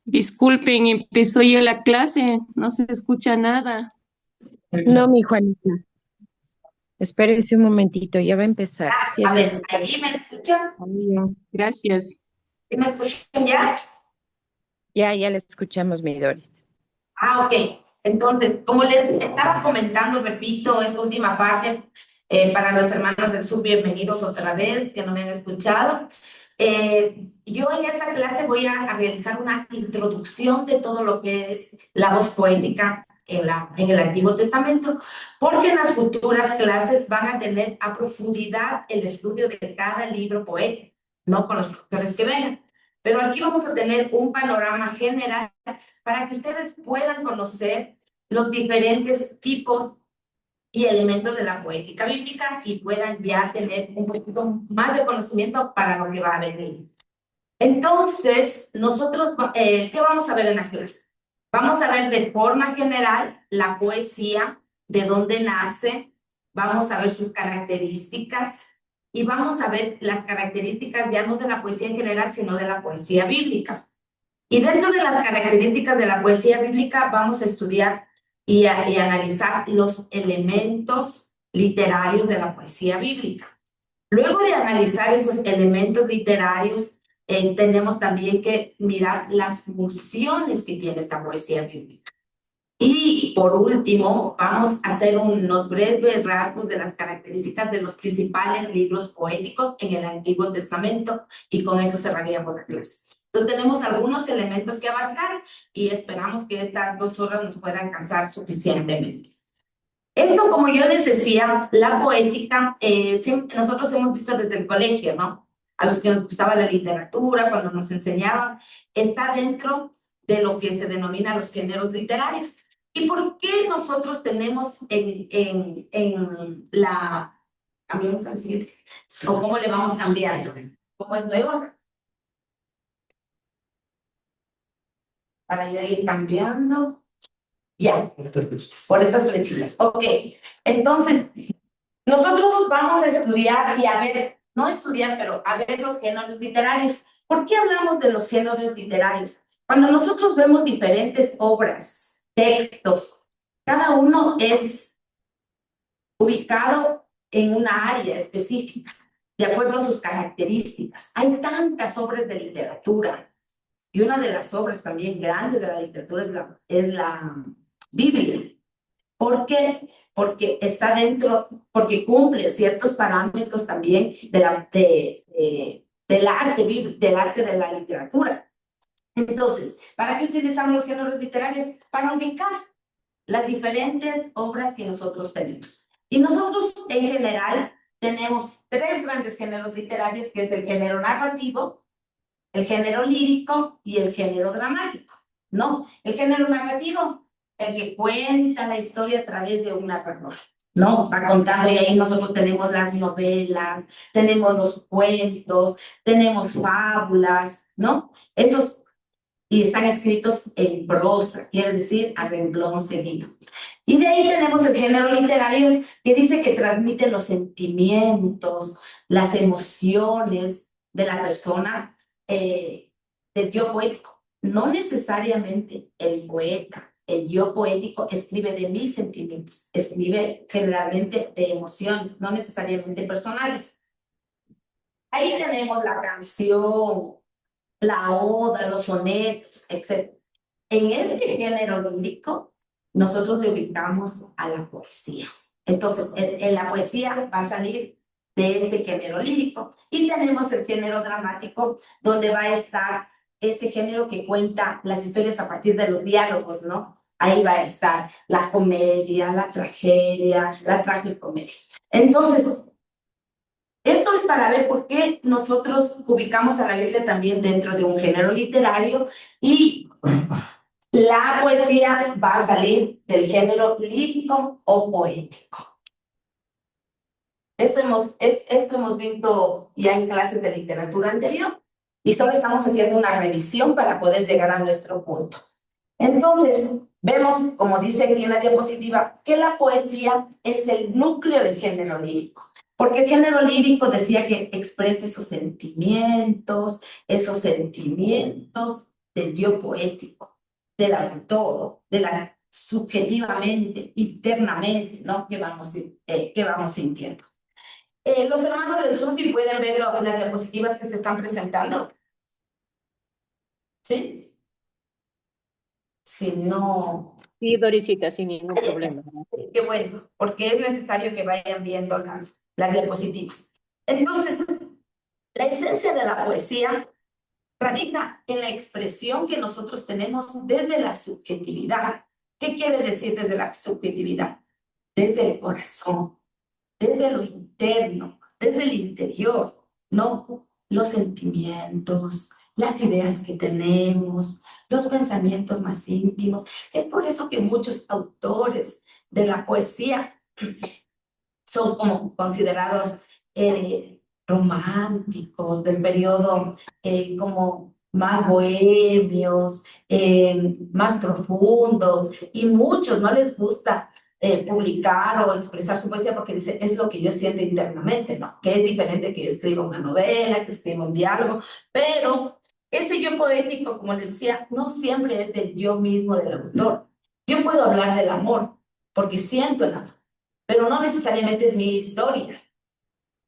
Disculpen, empezó ya la clase, no se escucha nada. No, mi Juanita, espérese un momentito, ya va a empezar. Sí, A ver, ¿ahí me escuchan? Ah, bien, gracias. ¿Sí me escuchan ya? ya le escuchamos, mi Doris. Ok. Entonces, como les estaba comentando, repito, esta última parte, para los hermanos del sur, bienvenidos otra vez, que no me han escuchado. Yo en esta clase voy a realizar una introducción de todo lo que es la voz poética en el Antiguo Testamento, porque en las futuras clases van a tener a profundidad el estudio de cada libro poético, no con los profesores que vengan. Pero aquí vamos a tener un panorama general para que ustedes puedan conocer los diferentes tipos y elementos de la poética bíblica y puedan ya tener un poquito más de conocimiento para lo que va a venir. Entonces, nosotros, ¿qué vamos a ver en la clase? Vamos a ver de forma general la poesía, de dónde nace, vamos a ver sus características y vamos a ver las características ya no de la poesía en general, sino de la poesía bíblica. Y dentro de las características de la poesía bíblica vamos a estudiar y analizar los elementos literarios de la poesía bíblica. Luego de analizar esos elementos literarios, tenemos también que mirar las funciones que tiene esta poesía bíblica. Y por último, vamos a hacer unos breves rasgos de las características de los principales libros poéticos en el Antiguo Testamento y con eso cerraríamos la clase. Entonces tenemos algunos elementos que abarcar y esperamos que estas 2 horas nos puedan alcanzar suficientemente. Esto, como yo les decía, la poética, nosotros hemos visto desde el colegio, ¿no? A los que nos gustaba la literatura, cuando nos enseñaban, está dentro de lo que se denomina los géneros literarios. ¿Y por qué nosotros tenemos en la... Cambiamos al siguiente. ¿O cómo le vamos cambiando? ¿Cómo es nuevo? Para yo ir cambiando. Ya, por estas flechitas. Ok, entonces, nosotros vamos a estudiar y a ver, no estudiar, pero a ver los géneros literarios. ¿Por qué hablamos de los géneros literarios? Cuando nosotros vemos diferentes obras, textos, cada uno es ubicado en una área específica, de acuerdo a sus características. Hay tantas obras de literatura y una de las obras también grandes de la literatura es la Biblia. ¿Por qué? Porque está dentro, porque cumple ciertos parámetros también del arte de la literatura. Entonces, ¿para qué utilizamos los géneros literarios? Para ubicar las diferentes obras que nosotros tenemos. Y nosotros, en general, tenemos 3 grandes géneros literarios, que es el género narrativo, el género lírico y el género dramático, ¿no? El género narrativo, el que cuenta la historia a través de un narrador, ¿no? Va contando y ahí nosotros tenemos las novelas, tenemos los cuentos, tenemos fábulas, ¿no? Esos y están escritos en prosa, quiere decir a renglón seguido. Y de ahí tenemos el género literario que dice que transmite los sentimientos, las emociones de la persona, del yo poético. No necesariamente el poeta, el yo poético escribe de mis sentimientos, escribe generalmente de emociones, no necesariamente personales. Ahí tenemos la canción, la oda, los sonetos, etc. En este género lírico, nosotros le ubicamos a la poesía. Entonces, en la poesía va a salir de este género lírico. Y tenemos el género dramático, donde va a estar ese género que cuenta las historias a partir de los diálogos, ¿no? Ahí va a estar la comedia, la tragedia, la tragicomedia. Entonces, esto es para ver por qué nosotros ubicamos a la Biblia también dentro de un género literario y la poesía va a salir del género lírico o poético. Esto hemos visto ya en clases de literatura anterior y solo estamos haciendo una revisión para poder llegar a nuestro punto. Entonces, vemos, como dice aquí en la diapositiva, que la poesía es el núcleo del género lírico. Porque el género lírico decía que expresa esos sentimientos del yo poético, del autor, de la subjetivamente, internamente, ¿no? Que vamos sintiendo. Los hermanos del Zoom, si pueden ver las diapositivas que se están presentando. ¿Sí? Si no, Sí, Dorisita, sin ningún problema. qué bueno, porque es necesario que vayan viendo las diapositivas. Entonces, la esencia de la poesía radica en la expresión que nosotros tenemos desde la subjetividad. ¿Qué quiere decir desde la subjetividad? Desde el corazón, desde lo interno, desde el interior, ¿no? Los sentimientos, las ideas que tenemos, los pensamientos más íntimos. Es por eso que muchos autores de la poesía son como considerados románticos, del periodo como más bohemios, más profundos, y muchos no les gusta publicar o expresar su poesía porque dice, es lo que yo siento internamente, ¿no? Que es diferente que yo escriba una novela, que escriba un diálogo, pero ese yo poético, como les decía, no siempre es del yo mismo del autor. Yo puedo hablar del amor porque siento el amor, pero no necesariamente es mi historia,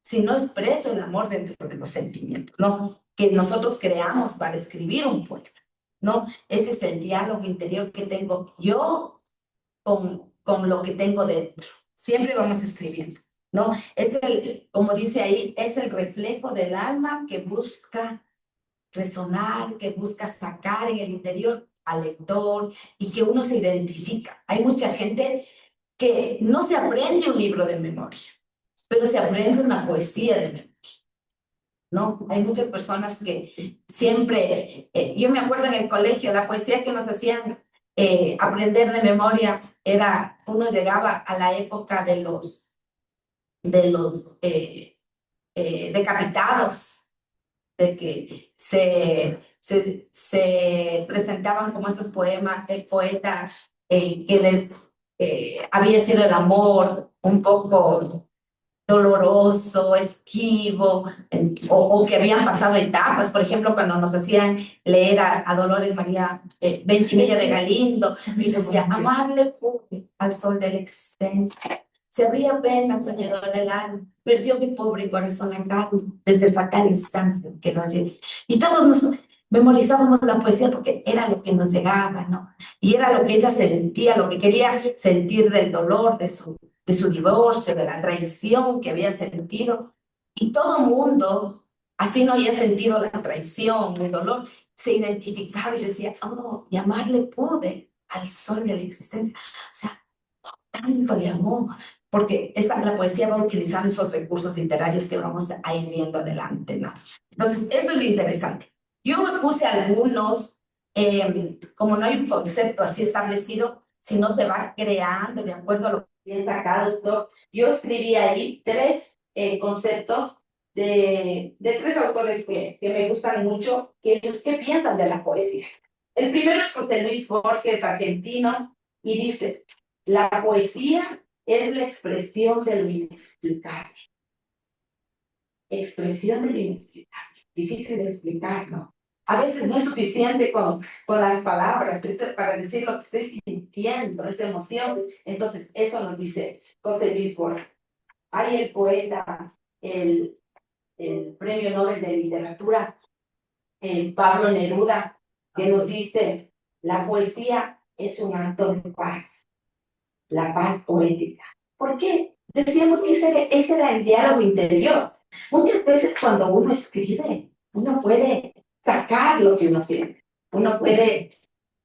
sino expreso el amor dentro de los sentimientos, ¿no? Que nosotros creamos para escribir un poema, ¿no? Ese es el diálogo interior que tengo yo con lo que tengo dentro. Siempre vamos escribiendo, ¿no? Es como dice ahí, es el reflejo del alma que busca resonar, que busca sacar en el interior al lector y que uno se identifica. Hay mucha gente que no se aprende un libro de memoria, pero se aprende una poesía de memoria, ¿no? Hay muchas personas que siempre, yo me acuerdo en el colegio, la poesía que nos hacían aprender de memoria era, uno llegaba a la época de los decapitados, de que se presentaban como esos poetas que les había sido el amor un poco doloroso, esquivo, o que habían pasado etapas. Por ejemplo, cuando nos hacían leer a Dolores María Ventimilla de Galindo, y decía, amarle pude al sol de la existencia. Se abría pena soñador el alma, perdió mi pobre corazón en calma, desde el fatal instante en que lo hallé. Y todos nos memorizábamos la poesía porque era lo que nos llegaba, ¿no? Y era lo que ella sentía, lo que quería sentir del dolor de su divorcio, de la traición que había sentido. Y todo mundo, así no había sentido la traición, el dolor, se identificaba y decía, oh, llamarle pude al sol de la existencia. O sea, tanto le amó, porque la poesía va utilizando esos recursos literarios que vamos a ir viendo adelante, ¿no? Entonces, eso es lo interesante. Yo me puse algunos, como no hay un concepto así establecido, sino se va creando de acuerdo a lo que piensa cada autor. Yo escribí ahí tres conceptos de tres autores que me gustan mucho, que ¿qué piensan de la poesía? El primero es José Luis Borges, argentino, y dice, la poesía es la expresión de lo inexplicable. Expresión de lo inexplicable. Difícil de explicar, ¿no? A veces no es suficiente con las palabras para decir lo que estoy sintiendo, esa emoción. Entonces, eso nos dice José Luis Borges. Hay el poeta, el Premio Nobel de Literatura, Pablo Neruda, que nos dice, la poesía es un acto de paz, la paz poética. ¿Por qué? Decíamos que ese era el diálogo interior. Muchas veces cuando uno escribe, uno puede sacar lo que uno siente. Uno puede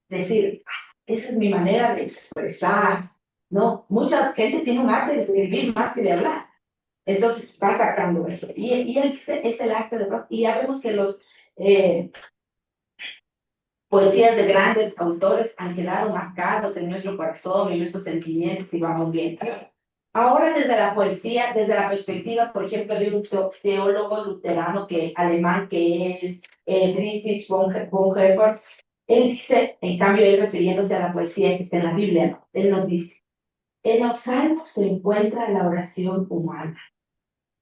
decir, esa es mi manera de expresar, ¿no? Mucha gente tiene un arte de escribir más que de hablar. Entonces va sacando eso. Y él dice, es el acto de paz. Y ya vemos que los poesías de grandes autores han quedado marcados en nuestro corazón, en nuestros sentimientos y vamos bien. Ahora desde la poesía, desde la perspectiva, por ejemplo, de un teólogo luterano alemán que es Dietrich Bonhoeffer, él dice, en cambio, él refiriéndose a la poesía que está en la Biblia, ¿no? Él nos dice, en los salmos se encuentra la oración humana.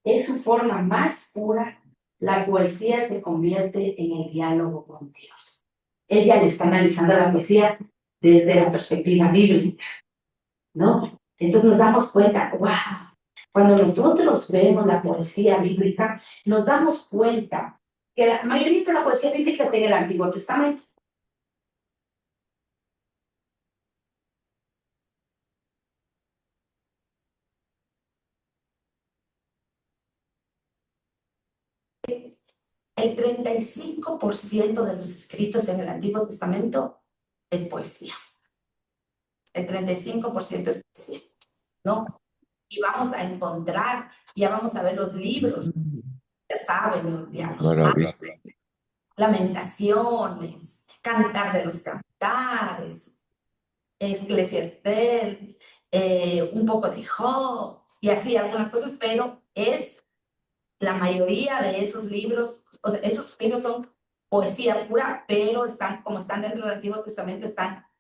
Es su forma más pura, la poesía se convierte en el diálogo con Dios. ella le está analizando la poesía desde la perspectiva bíblica, ¿no? Entonces nos damos cuenta, wow, cuando nosotros vemos la poesía bíblica, nos damos cuenta que la mayoría de la poesía bíblica está en el Antiguo Testamento. El 35% de los escritos en el Antiguo Testamento es poesía. El 35% es poesía, ¿no? Y vamos a encontrar, ya vamos a ver los libros, ya saben, ya lo saben. Lamentaciones, Cantar de los Cantares, Eclesiastés, un poco de Job, y así algunas cosas, pero es la mayoría de esos libros, o sea, esos libros son poesía pura, pero están, como están dentro del Antiguo Testamento,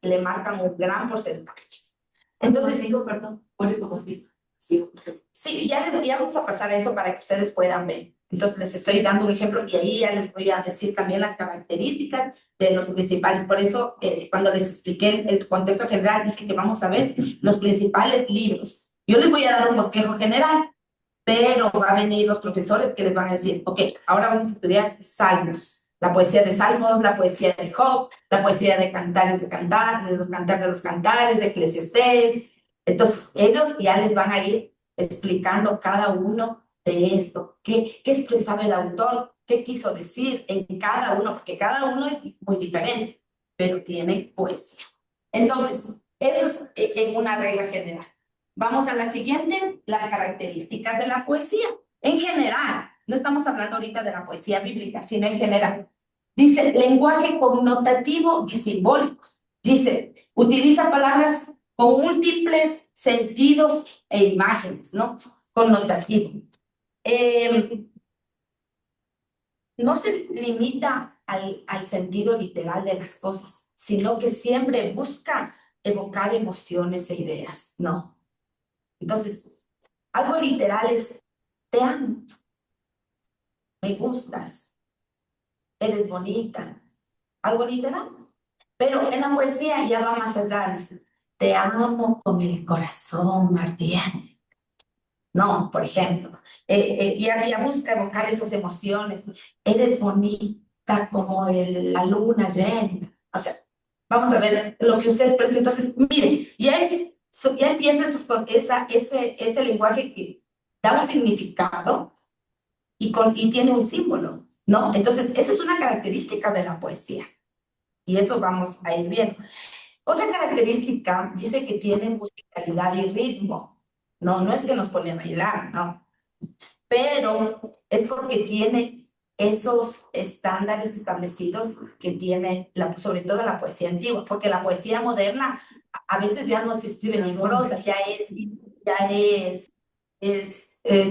le marcan un gran porcentaje. Entonces, digo, perdón, por eso confirmo. Sí, ya vamos a pasar a eso para que ustedes puedan ver. Entonces, les estoy dando un ejemplo y ahí ya les voy a decir también las características de los principales. Por eso, cuando les expliqué el contexto general, dije que vamos a ver los principales libros. Yo les voy a dar un bosquejo general, pero va a venir los profesores que les van a decir, ok, ahora vamos a estudiar Salmos, la poesía de Salmos, la poesía de Job, la poesía de Cantares de Cantar, de los Cantares, de Eclesiastés. Entonces, ellos ya les van a ir explicando cada uno de esto, qué expresaba el autor, qué quiso decir en cada uno, porque cada uno es muy diferente, pero tiene poesía. Entonces, eso es en una regla general. Vamos a la siguiente, las características de la poesía. En general, no estamos hablando ahorita de la poesía bíblica, sino en general. Dice, lenguaje connotativo y simbólico. Dice, utiliza palabras con múltiples sentidos e imágenes, ¿no? Connotativo. No se limita al sentido literal de las cosas, sino que siempre busca evocar emociones e ideas, ¿no? Entonces, algo literal es, te amo, me gustas, eres bonita, algo literal. Pero en la poesía ya va más allá, dice, te amo con el corazón ardiente. No, por ejemplo, ya busca evocar esas emociones. Eres bonita como la luna llena. O sea, vamos a ver lo que ustedes presentan. Entonces, miren, ya empieza con ese lenguaje que da un significado y tiene un símbolo, ¿no? Entonces, esa es una característica de la poesía. Y eso vamos a ir viendo. Otra característica dice que tiene musicalidad y ritmo. No, no es que nos pone a bailar, no. Pero es porque tiene esos estándares establecidos que tiene, sobre todo la poesía antigua, porque la poesía moderna a veces ya no se escribe en prosa,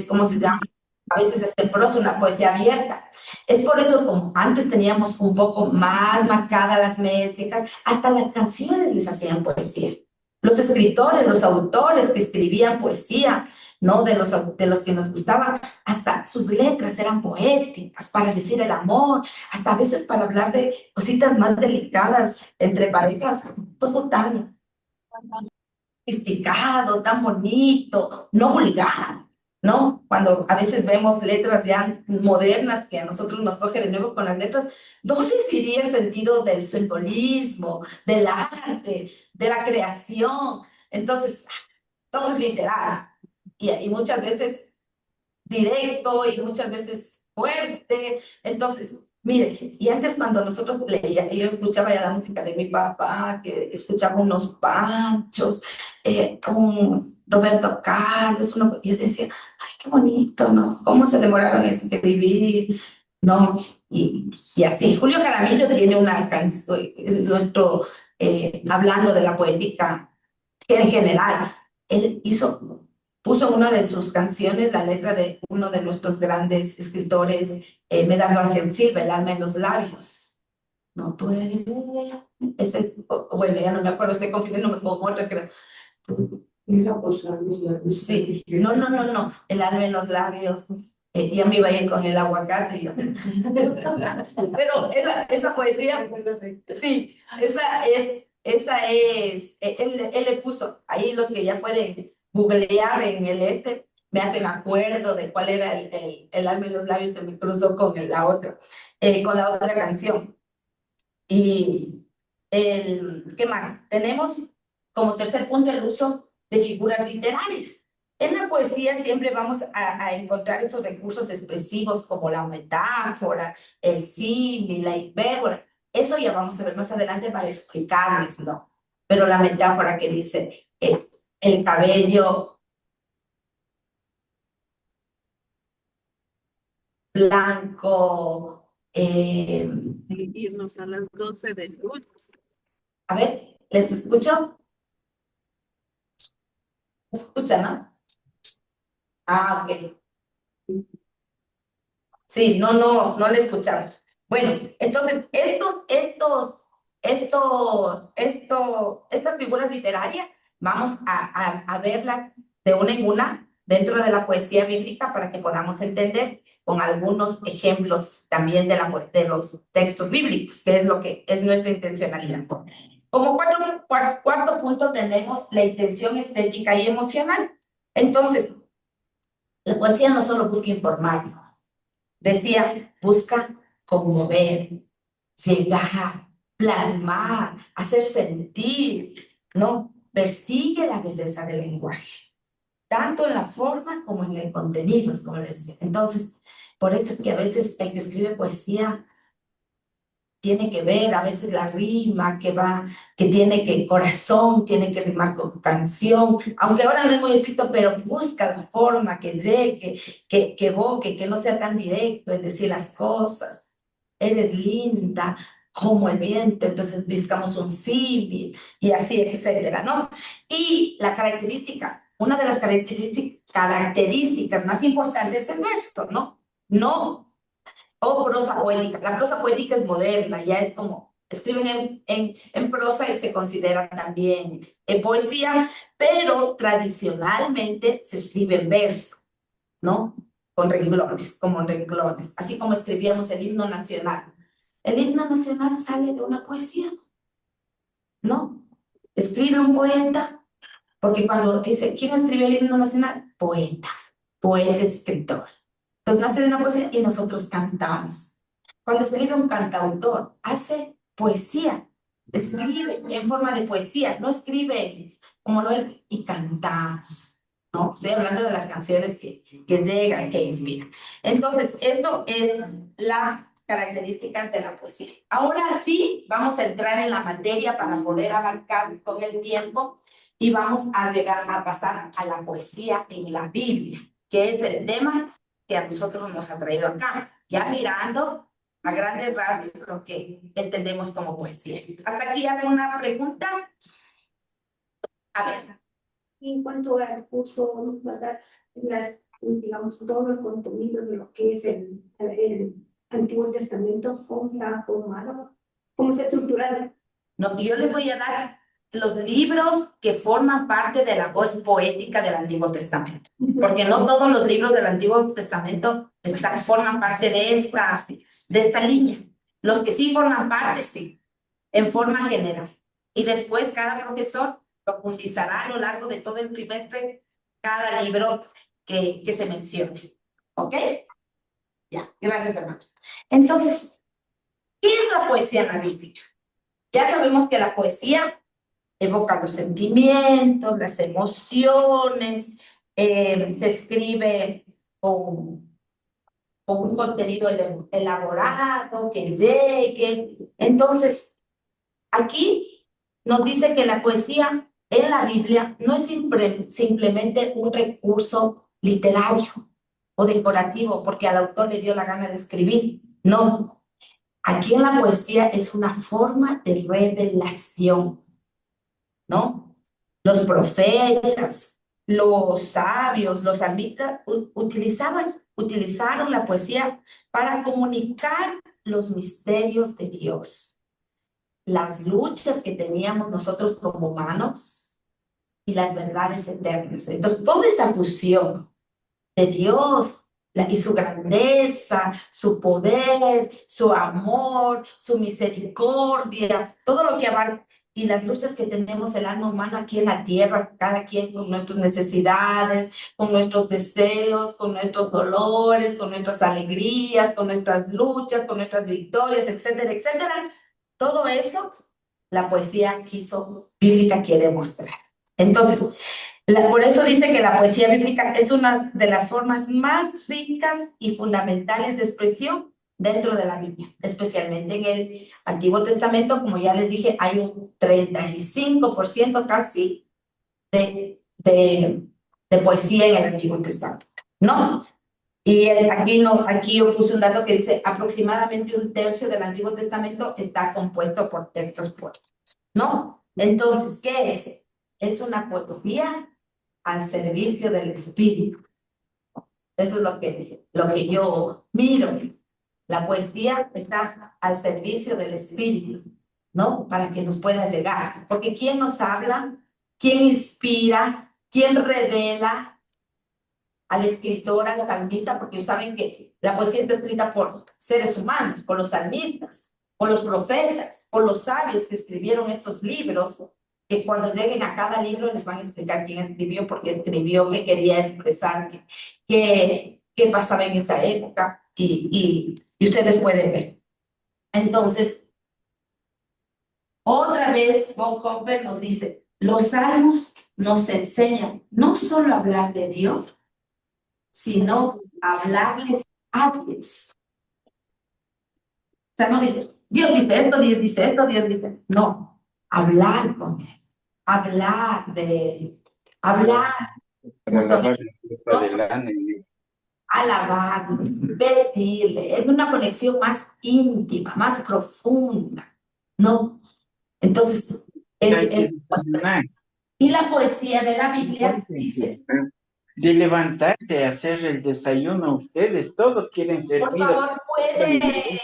¿cómo se llama? A veces es en prosa, una poesía abierta. Es por eso como antes teníamos un poco más marcadas las métricas, hasta las canciones les hacían poesía. Los escritores, los autores que escribían poesía, ¿no? De los que nos gustaban, hasta sus letras eran poéticas para decir el amor, hasta a veces para hablar de cositas más delicadas entre parejas, todo tan sofisticado, tan bonito, no vulgar, ¿no? Cuando a veces vemos letras ya modernas que a nosotros nos coge de nuevo con las letras, ¿dónde iría el sentido del simbolismo, del arte, de la creación? Entonces, todo es literal y muchas veces directo y muchas veces fuerte. Entonces, mire, y antes cuando nosotros leía, yo escuchaba ya la música de mi papá, que escuchaba unos Panchos, un Roberto Carlos, y yo decía, ay, qué bonito, ¿no? ¿Cómo se demoraron en escribir? ¿No? Y así, Julio Jaramillo tiene una canción, nuestro, hablando de la poética en general, él puso en una de sus canciones la letra de uno de nuestros grandes escritores, Medardo Ángel Silva, El alma en los labios. No, tú eres... Ese es, bueno, ya no me acuerdo, estoy confundiéndome con otra, creo. Sí, no, el alma en los labios. Ya me iba a ir con el aguacate yo. Pero esa poesía, sí, él le puso, ahí los que ya pueden googlear en el me hacen acuerdo de cuál era el alma y los labios, se me cruzó con la otra canción. Y ¿qué más? Tenemos como tercer punto el uso de figuras literarias. En la poesía siempre vamos a encontrar esos recursos expresivos como la metáfora, el símil, la hipérbole. Eso ya vamos a ver más adelante para explicarles, ¿no? Pero la metáfora que dice el cabello blanco, Irnos a las 12 del lunes. a ver, ¿les escucho? ¿Se escucha, no? Ah, ok. Sí, no le escuchamos. Bueno, entonces, estas figuras literarias, vamos a verlas de una en una dentro de la poesía bíblica para que podamos entender con algunos ejemplos también de los textos bíblicos, que es lo que es nuestra intencionalidad. Como cuarto punto tenemos la intención estética y emocional. Entonces, la poesía no solo busca informar, decía, busca conmover, llegar, plasmar, hacer sentir, ¿no? Persigue la belleza del lenguaje, tanto en la forma como en el contenido, como les decía. Entonces, por eso es que a veces el que escribe poesía tiene que ver, a veces la rima que tiene que corazón, tiene que rimar con canción, aunque ahora no es muy escrito, pero busca la forma que llegue, que evoque, que no sea tan directo en decir las cosas. Eres linda como el viento, entonces buscamos un símil y así, etcétera, ¿no? Y la característica, una de las características más importantes es el verso, ¿no? No o prosa poética. La prosa poética es moderna, ya es como, escriben en prosa y se considera también poesía, pero tradicionalmente se escribe en verso, ¿no? Con renglones, como en renglones, así como escribíamos el himno nacional. El himno nacional sale de una poesía, ¿no? Escribe un poeta, porque cuando dice, ¿quién escribió el himno nacional? Poeta, escritor. Entonces nace de una poesía y nosotros cantamos. Cuando escribe un cantautor, hace poesía, escribe en forma de poesía, no escribe como Noel y cantamos, ¿no? Estoy hablando de las canciones que llegan, que inspiran. Entonces, eso es la característica de la poesía. Ahora sí, vamos a entrar en la materia para poder abarcar con el tiempo y vamos a llegar a pasar a la poesía en la Biblia, que es el tema que a nosotros nos ha traído acá, ya mirando a grandes rasgos lo que entendemos como poesía. ¿Hasta aquí alguna pregunta? A ver. En cuanto al curso, nos va a dar digamos, todo el contenido de lo que es el Antiguo Testamento, con formado, cómo se estructura. No, yo les voy a dar los libros que forman parte de la voz poética del Antiguo Testamento, porque no todos los libros del Antiguo Testamento forman parte de esta línea. Los que sí forman parte, sí, en forma general. Y después cada profesor profundizará a lo largo de todo el trimestre cada libro que se mencione. ¿Ok? Ya, gracias, hermano. Entonces, ¿qué es la poesía en la Biblia? Ya sabemos que la poesía evoca los sentimientos, las emociones, se escribe con un contenido elaborado, que llegue. Entonces, aquí nos dice que la poesía en la Biblia no es simplemente un recurso literario o decorativo, porque al autor le dio la gana de escribir. No, aquí en la poesía es una forma de revelación, ¿no? Los profetas, los sabios, los salmistas utilizaron la poesía para comunicar los misterios de Dios, las luchas que teníamos nosotros como humanos y las verdades eternas. Entonces, toda esa fusión de Dios, y su grandeza, su poder, su amor, su misericordia, todo lo que abarca y las luchas que tenemos el alma humana aquí en la tierra, cada quien con nuestras necesidades, con nuestros deseos, con nuestros dolores, con nuestras alegrías, con nuestras luchas, con nuestras victorias, etcétera, etcétera. Todo eso la poesía bíblica quiere mostrar. Entonces, por eso dice que la poesía bíblica es una de las formas más ricas y fundamentales de expresión dentro de la Biblia, especialmente en el Antiguo Testamento, como ya les dije, hay un 35% casi de poesía en el Antiguo Testamento, ¿no? Y aquí yo puse un dato que dice aproximadamente un tercio del Antiguo Testamento está compuesto por textos poéticos, ¿no? Entonces, ¿qué es? Es una poesía al servicio del Espíritu. Eso es lo que yo miro. La poesía está al servicio del Espíritu, ¿no? Para que nos pueda llegar. Porque ¿quién nos habla? ¿Quién inspira? ¿Quién revela al escritor, al salmista? Porque saben que la poesía está escrita por seres humanos, por los salmistas, por los profetas, por los sabios que escribieron estos libros, que cuando lleguen a cada libro les van a explicar quién escribió, por qué escribió, qué quería expresar, qué pasaba en esa época, y ustedes pueden ver. Entonces, otra vez Bonhoeffer nos dice, los salmos nos enseñan no solo a hablar de Dios, sino hablarles a Dios. O sea, no dice, Dios dice esto, Dios dice esto, Dios dice, no, hablar con Él, hablar de Él, hablar, Para lavar la culpa del ánimo. alabarle, pedirle, es una conexión más íntima, más profunda, ¿no? Entonces, y la poesía de la Biblia dice, de levantarse a hacer el desayuno, ustedes todos quieren servir. por favor, puede,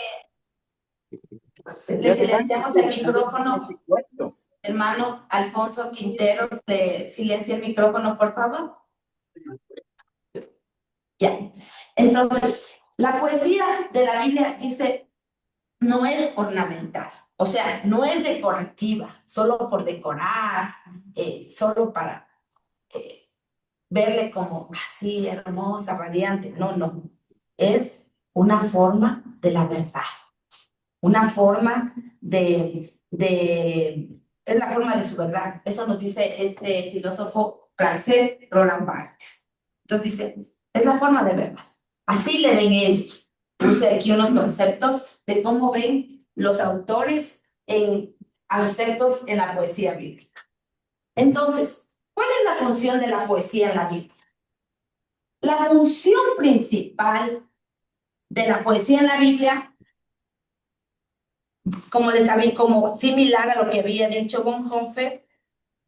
le silenciamos el micrófono, hermano Alfonso Quinteros, de silencia el micrófono, por favor. Ya, entonces, la poesía de la Biblia dice, no es ornamental, o sea, no es decorativa, solo por decorar, solo para verle como así hermosa, radiante, no, es una forma de la verdad, una forma es la forma de su verdad. Eso nos dice este filósofo francés, Roland Barthes. Entonces dice, es la forma de verdad. Así le ven ellos. Puse aquí unos conceptos de cómo ven los autores a los textos en la poesía bíblica. Entonces, ¿cuál es la función de la poesía en la Biblia? La función principal de la poesía en la Biblia, como les había, como similar a lo que había dicho Bonhoeffer,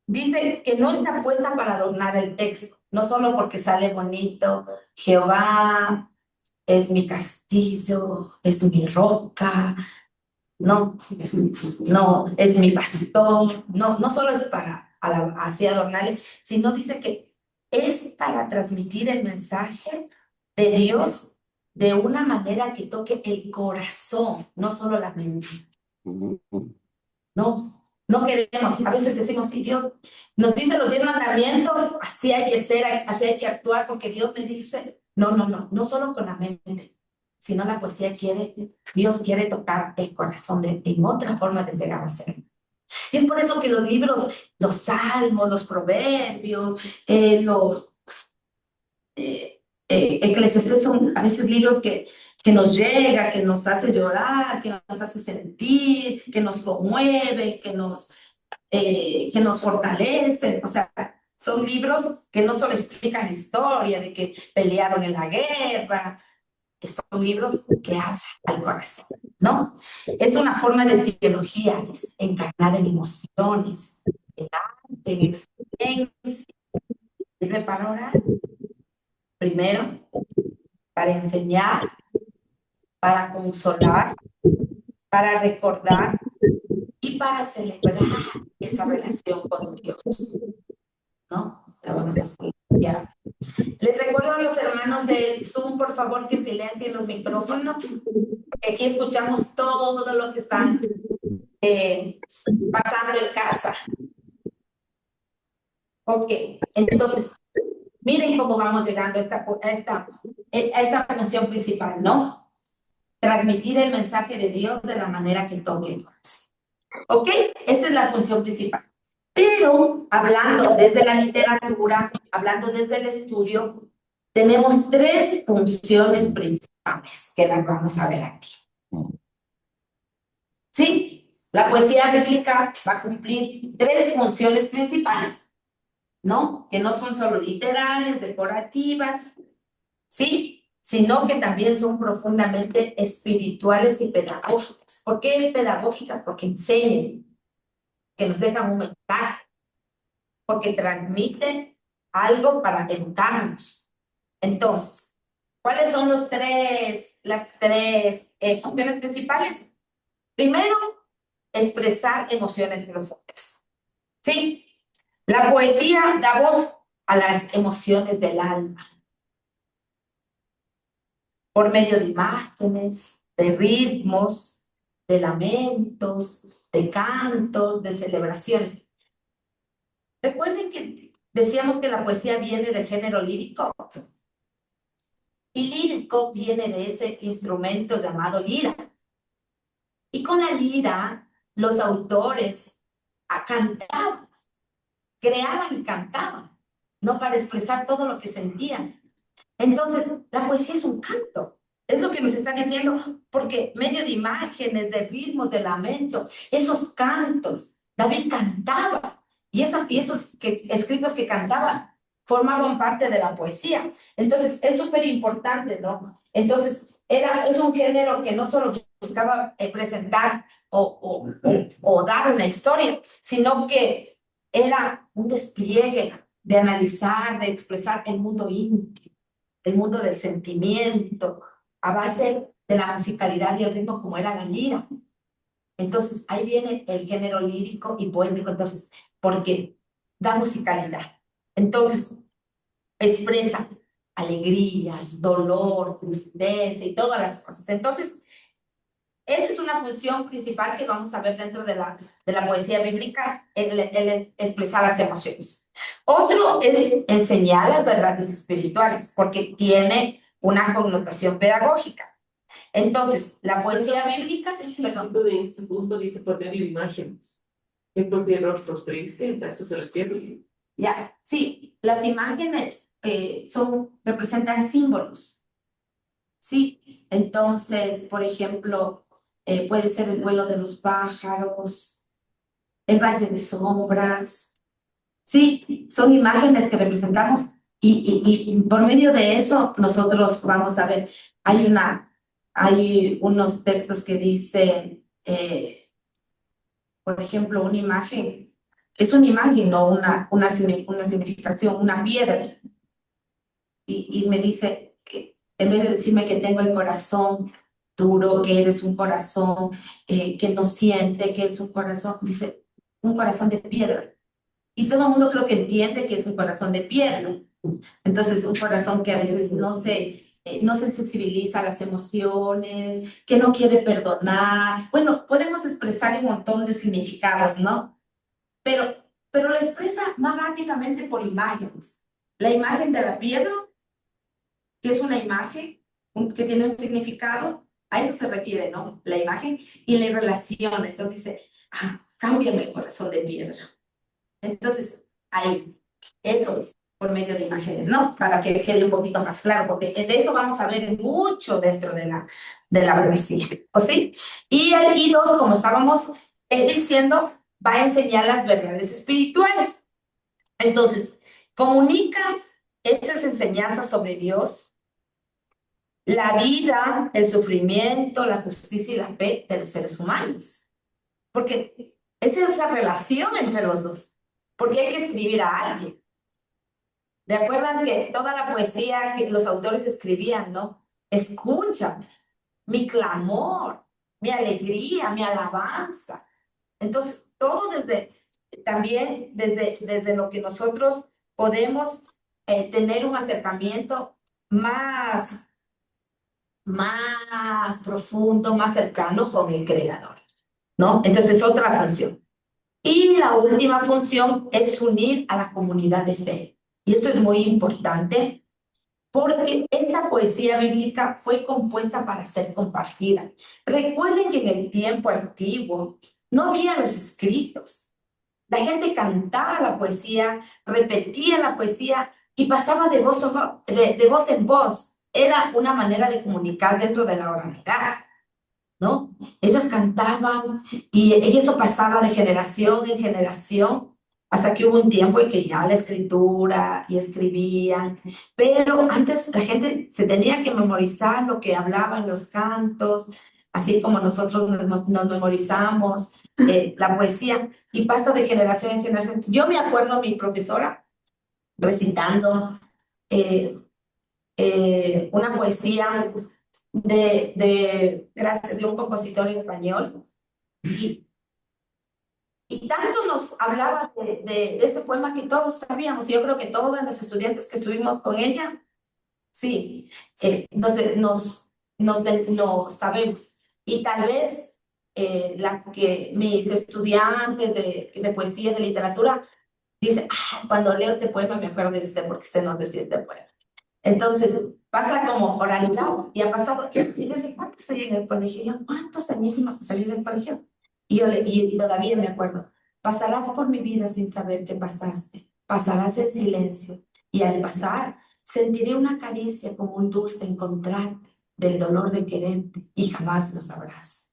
dice que no está puesta para adornar el texto, no solo porque sale bonito, Jehová es mi castillo, es mi roca, no, es mi pastor, no solo es para así adornarle, sino dice que es para transmitir el mensaje de Dios de una manera que toque el corazón, no solo la mente. No queremos, a veces decimos, si Dios nos dice los 10 mandamientos, así hay que ser, así hay que actuar, porque Dios me dice, no solo con la mente, sino la poesía Dios quiere tocar el corazón en otra forma de llegar a ser. Y es por eso que los libros, los salmos, los proverbios, Eclesiastés son a veces libros que nos llega, que nos hace llorar, que nos hace sentir, que nos conmueve, que nos fortalece. O sea, son libros que no solo explican la historia de que pelearon en la guerra, que son libros que hablan al corazón, ¿no? Es una forma de teología, es encarnada en emociones, en arte, en experiencia. Sirve para orar, primero, para enseñar, para consolar, para recordar y para celebrar esa relación con Dios, ¿no? Vamos a seguir ya. Les recuerdo a los hermanos de del Zoom, por favor, que silencien los micrófonos, porque aquí escuchamos todo lo que está pasando en casa. Ok, entonces, miren cómo vamos llegando a esta función principal, ¿no? Transmitir el mensaje de Dios de la manera que toque el corazón. ¿Ok? Esta es la función principal. Pero hablando desde la literatura, hablando desde el estudio, tenemos tres funciones principales que las vamos a ver aquí. ¿Sí? La poesía bíblica va a cumplir tres funciones principales, ¿no? Que no son solo literales, decorativas, ¿sí? Sino que también son profundamente espirituales y pedagógicas. ¿Por qué pedagógicas? Porque enseñan, que nos dejan un mensaje, porque transmiten algo para educarnos. Entonces, ¿cuáles son las tres funciones principales? Primero, expresar emociones profundas. ¿Sí? La poesía da voz a las emociones del alma por medio de imágenes, de ritmos, de lamentos, de cantos, de celebraciones. Recuerden que decíamos que la poesía viene del género lírico. Y lírico viene de ese instrumento llamado lira. Y con la lira, los autores cantaban, creaban y cantaban, no para expresar todo lo que sentían. Entonces, la poesía es un canto. Es lo que nos está diciendo, porque medio de imágenes, de ritmos, de lamento, esos cantos, David cantaba. Y esos escritos que cantaba formaban parte de la poesía. Entonces, es súper importante, ¿no? Entonces, es un género que no solo buscaba presentar o dar una historia, sino que era un despliegue de analizar, de expresar el mundo íntimo, el mundo del sentimiento, a base de la musicalidad y el ritmo como era la lira. Entonces, ahí viene el género lírico y poético, entonces, porque da musicalidad. Entonces, expresa alegrías, dolor, tristeza y todas las cosas. Entonces, esa es una función principal que vamos a ver dentro de la poesía bíblica, el expresar las emociones. Otro es enseñar las verdades espirituales, porque tiene una connotación pedagógica. Entonces, la poesía bíblica, perdón. De este punto dice por medio de imágenes. ¿Es porque rostros tristes? ¿A eso se refiere? Ya, sí, las imágenes representan símbolos. Sí, entonces, por ejemplo, puede ser el vuelo de los pájaros, el valle de sombras. Sí, son imágenes que representamos y por medio de eso nosotros vamos a ver, hay unos textos que dicen, por ejemplo, una imagen, es una imagen, no una significación, una piedra. Y me dice que en vez de decirme que tengo el corazón duro, que eres un corazón que no siente, que es un corazón, dice, un corazón de piedra. Y todo el mundo creo que entiende que es un corazón de piedra. Entonces, un corazón que a veces no se sensibiliza a las emociones, que no quiere perdonar. Bueno, podemos expresar un montón de significados, ¿no? Pero lo expresa más rápidamente por imágenes. La imagen de la piedra, que es una imagen que tiene un significado, a eso se refiere, ¿no? La imagen y la relación. Entonces dice, cámbiame el corazón de piedra. Entonces, ahí, eso es por medio de imágenes, ¿no? Para que quede un poquito más claro, porque de eso vamos a ver mucho dentro de la poesía, ¿o sí? Y el I2, como estábamos diciendo, va a enseñar las verdades espirituales. Entonces, comunica esas enseñanzas sobre Dios, la vida, el sufrimiento, la justicia y la fe de los seres humanos. Porque es esa relación entre los dos. Porque hay que escribir a alguien. ¿De acuerdo que toda la poesía que los autores escribían, ¿no? Escucha mi clamor, mi alegría, mi alabanza. Entonces, todo también desde lo que nosotros podemos tener un acercamiento más, más profundo, más cercano con el creador, ¿no? Entonces, otra función. Y la última función es unir a la comunidad de fe. Y esto es muy importante porque esta poesía bíblica fue compuesta para ser compartida. Recuerden que en el tiempo antiguo no había los escritos. La gente cantaba la poesía, repetía la poesía y pasaba de voz en voz. Era una manera de comunicar dentro de la oralidad, ¿no? Ellos cantaban y eso pasaba de generación en generación hasta que hubo un tiempo en que ya la escritura y escribían, pero antes la gente se tenía que memorizar lo que hablaban los cantos, así como nosotros nos memorizamos la poesía y pasa de generación en generación. Yo me acuerdo a mi profesora recitando eh, una poesía gracias, de un compositor español. Y tanto nos hablaba de este poema que todos sabíamos. Yo creo que todas las estudiantes que estuvimos con ella, sí, nos sabemos. Y tal vez mis estudiantes de poesía, de literatura, dicen, ah, cuando leo este poema me acuerdo de usted porque usted nos decía este poema. Entonces, pasa como oralidad y ha pasado, y desde cuánto estoy en el colegio, ya cuántos añísimos que salí del colegio, y todavía me acuerdo, pasarás por mi vida sin saber que pasaste, pasarás en silencio, y al pasar sentiré una caricia como un dulce encontrarte del dolor de quererte, y jamás lo sabrás.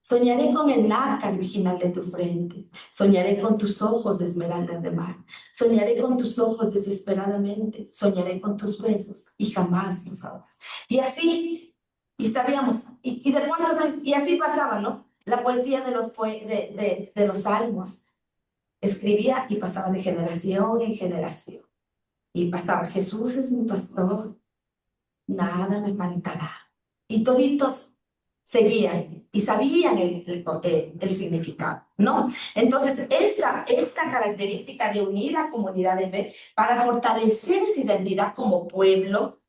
Soñaré con el nácar virginal de tu frente, soñaré con tus ojos de esmeraldas de mar, soñaré con tus ojos desesperadamente, soñaré con tus besos y jamás los sabrás. Y así, y sabíamos, y de cuántos años, y así pasaba, ¿no? La poesía de los salmos, escribía y pasaba de generación en generación. Y pasaba, Jesús es mi pastor, nada me faltará. Y toditos seguían y sabían el significado, ¿no? Entonces, esta característica de unir a comunidad de fe para fortalecer esa identidad como pueblo,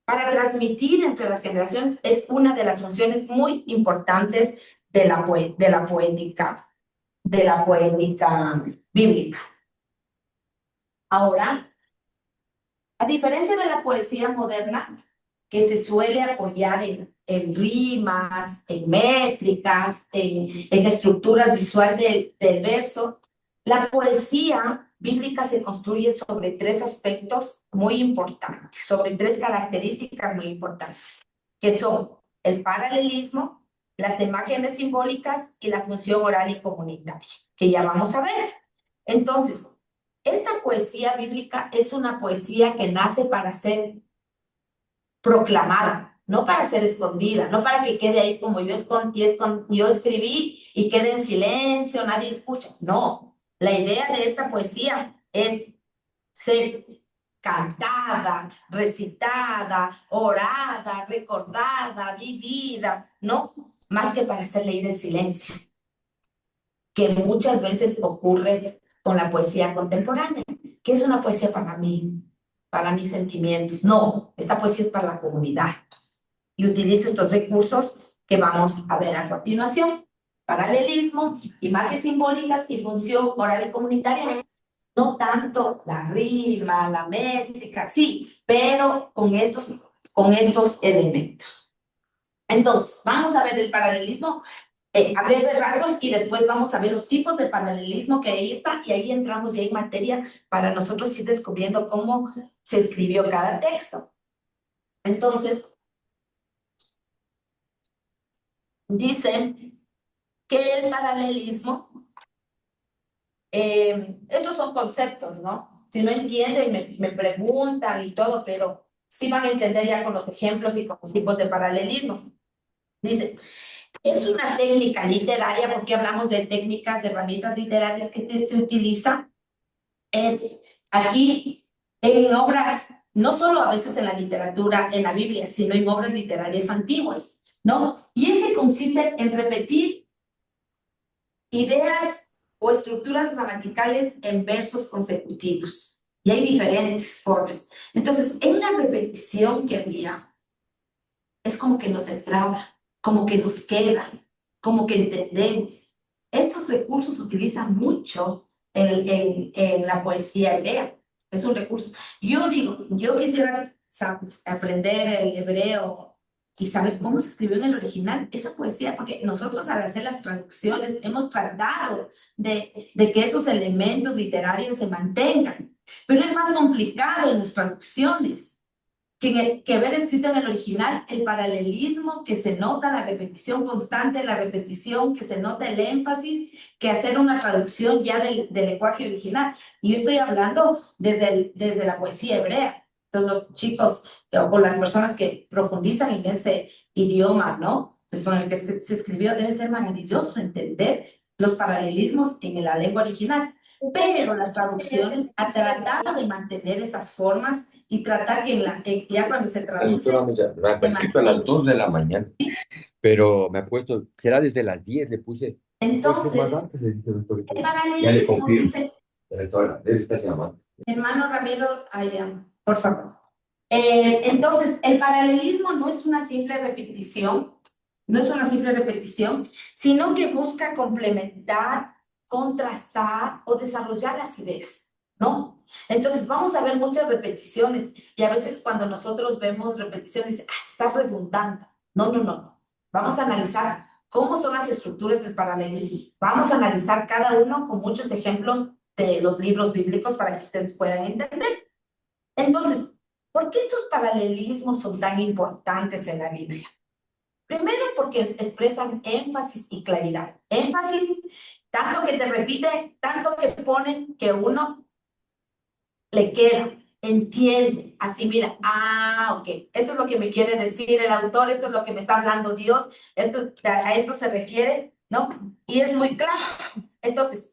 para transmitir entre las generaciones, es una de las funciones muy importantes de la poética bíblica. Ahora, a diferencia de la poesía moderna, que se suele apoyar en rimas, en métricas, en estructuras visuales del verso, la poesía bíblica se construye sobre tres aspectos muy importantes, sobre tres características muy importantes, que son el paralelismo, las imágenes simbólicas y la función oral y comunitaria, que ya vamos a ver. Entonces, esta poesía bíblica es una poesía que nace para ser proclamada, no para ser escondida, no para que quede ahí como yo escribí y quede en silencio, nadie escucha. No, la idea de esta poesía es ser cantada, recitada, orada, recordada, vivida, ¿no? Más que para ser leída en silencio, que muchas veces ocurre con la poesía contemporánea, que es una poesía para mí, para mis sentimientos. No, esta poesía es para la comunidad. Y utiliza estos recursos que vamos a ver a continuación. Paralelismo, imágenes simbólicas y función oral y comunitaria. No tanto la rima, la métrica, sí, pero con estos elementos. Entonces, vamos a ver el paralelismo a breves rasgos y después vamos a ver los tipos de paralelismo que ahí está y ahí entramos ya en materia para nosotros ir descubriendo cómo se escribió cada texto. Entonces, dice que el paralelismo, estos son conceptos, ¿no? Si no entienden, me preguntan y todo, pero sí van a entender ya con los ejemplos y con los tipos de paralelismos. Dice, es una técnica literaria, porque hablamos de técnicas, de herramientas literarias que se utilizan aquí en obras, no solo a veces en la literatura, en la Biblia, sino en obras literarias antiguas, ¿no? Y es que consiste en repetir ideas o estructuras gramaticales en versos consecutivos. y hay diferentes formas. Entonces, en la repetición que había, es como que nos entraba, como que nos queda, como que entendemos. Estos recursos se utilizan mucho en la poesía hebrea. Es un recurso. Yo digo, yo quisiera aprender el hebreo y saber cómo se escribió en el original esa poesía, porque nosotros al hacer las traducciones hemos tratado de que esos elementos literarios se mantengan, pero es más complicado en las traducciones que ver escrito en el original el paralelismo que se nota, la repetición constante, la repetición que se nota el énfasis, que hacer una traducción ya del lenguaje original. Y yo estoy hablando desde la poesía hebrea. Entonces los chicos o las personas que profundizan en ese idioma, ¿no? Con el que se escribió, debe ser maravilloso entender los paralelismos en la lengua original. Pero las traducciones han tratado de mantener esas formas y tratar que ya cuando se La traduce, doctora me ha se escrito a las mantenga. 2 de la mañana, pero me ha puesto, será desde las 10, le puse. Puede ser más Entonces, antes, le dije, doctorito. el Ya le paralelismo confirmo. dice, Doctora, debe estar llamando. hermano Ramiro, por favor. Entonces, el paralelismo no es una simple repetición, no es una simple repetición, sino que busca complementar, contrastar o desarrollar las ideas, ¿no? Entonces, vamos a ver muchas repeticiones y a veces cuando nosotros vemos repeticiones, está redundante. No, no, no. Vamos a analizar cómo son las estructuras del paralelismo. Vamos a analizar cada uno con muchos ejemplos de los libros bíblicos para que ustedes puedan entender. Entonces, ¿por qué estos paralelismos son tan importantes en la Biblia? Primero, porque expresan énfasis y claridad. Énfasis, tanto que te repite, tanto que ponen que uno le queda, entiende, así mira, ok, eso es lo que me quiere decir el autor, esto es lo que me está hablando Dios, a esto se refiere, ¿no? Y es muy claro. Entonces,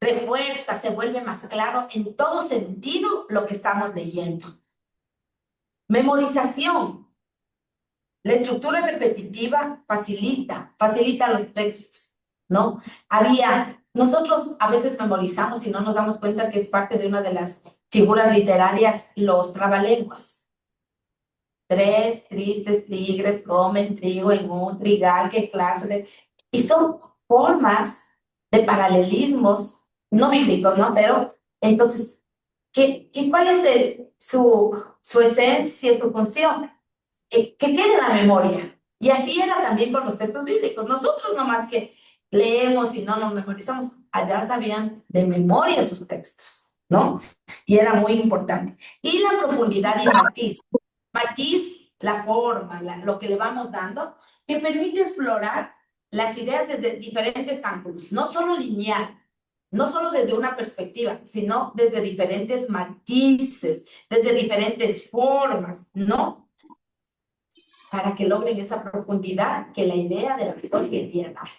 refuerza, se vuelve más claro en todo sentido lo que estamos leyendo. Memorización. La estructura repetitiva facilita los textos, ¿no? Nosotros a veces memorizamos y no nos damos cuenta que es parte de una de las figuras literarias, los trabalenguas. 3 tristes tigres comen trigo en un trigal, qué clase de... Y son formas de paralelismos, no bíblicos, ¿no? Pero, entonces, ¿cuál es su esencia, su función? Que quede en la memoria. Y así era también con los textos bíblicos. Nosotros nomás que leemos y no nos memorizamos, allá sabían de memoria sus textos, ¿no? Y era muy importante. Y la profundidad y matiz. Matiz, la forma, lo que le vamos dando, que permite explorar las ideas desde diferentes ángulos, no solo lineal, no solo desde una perspectiva, sino desde diferentes matices, desde diferentes formas, ¿no? Para que logren esa profundidad que la idea de la autor quería dar.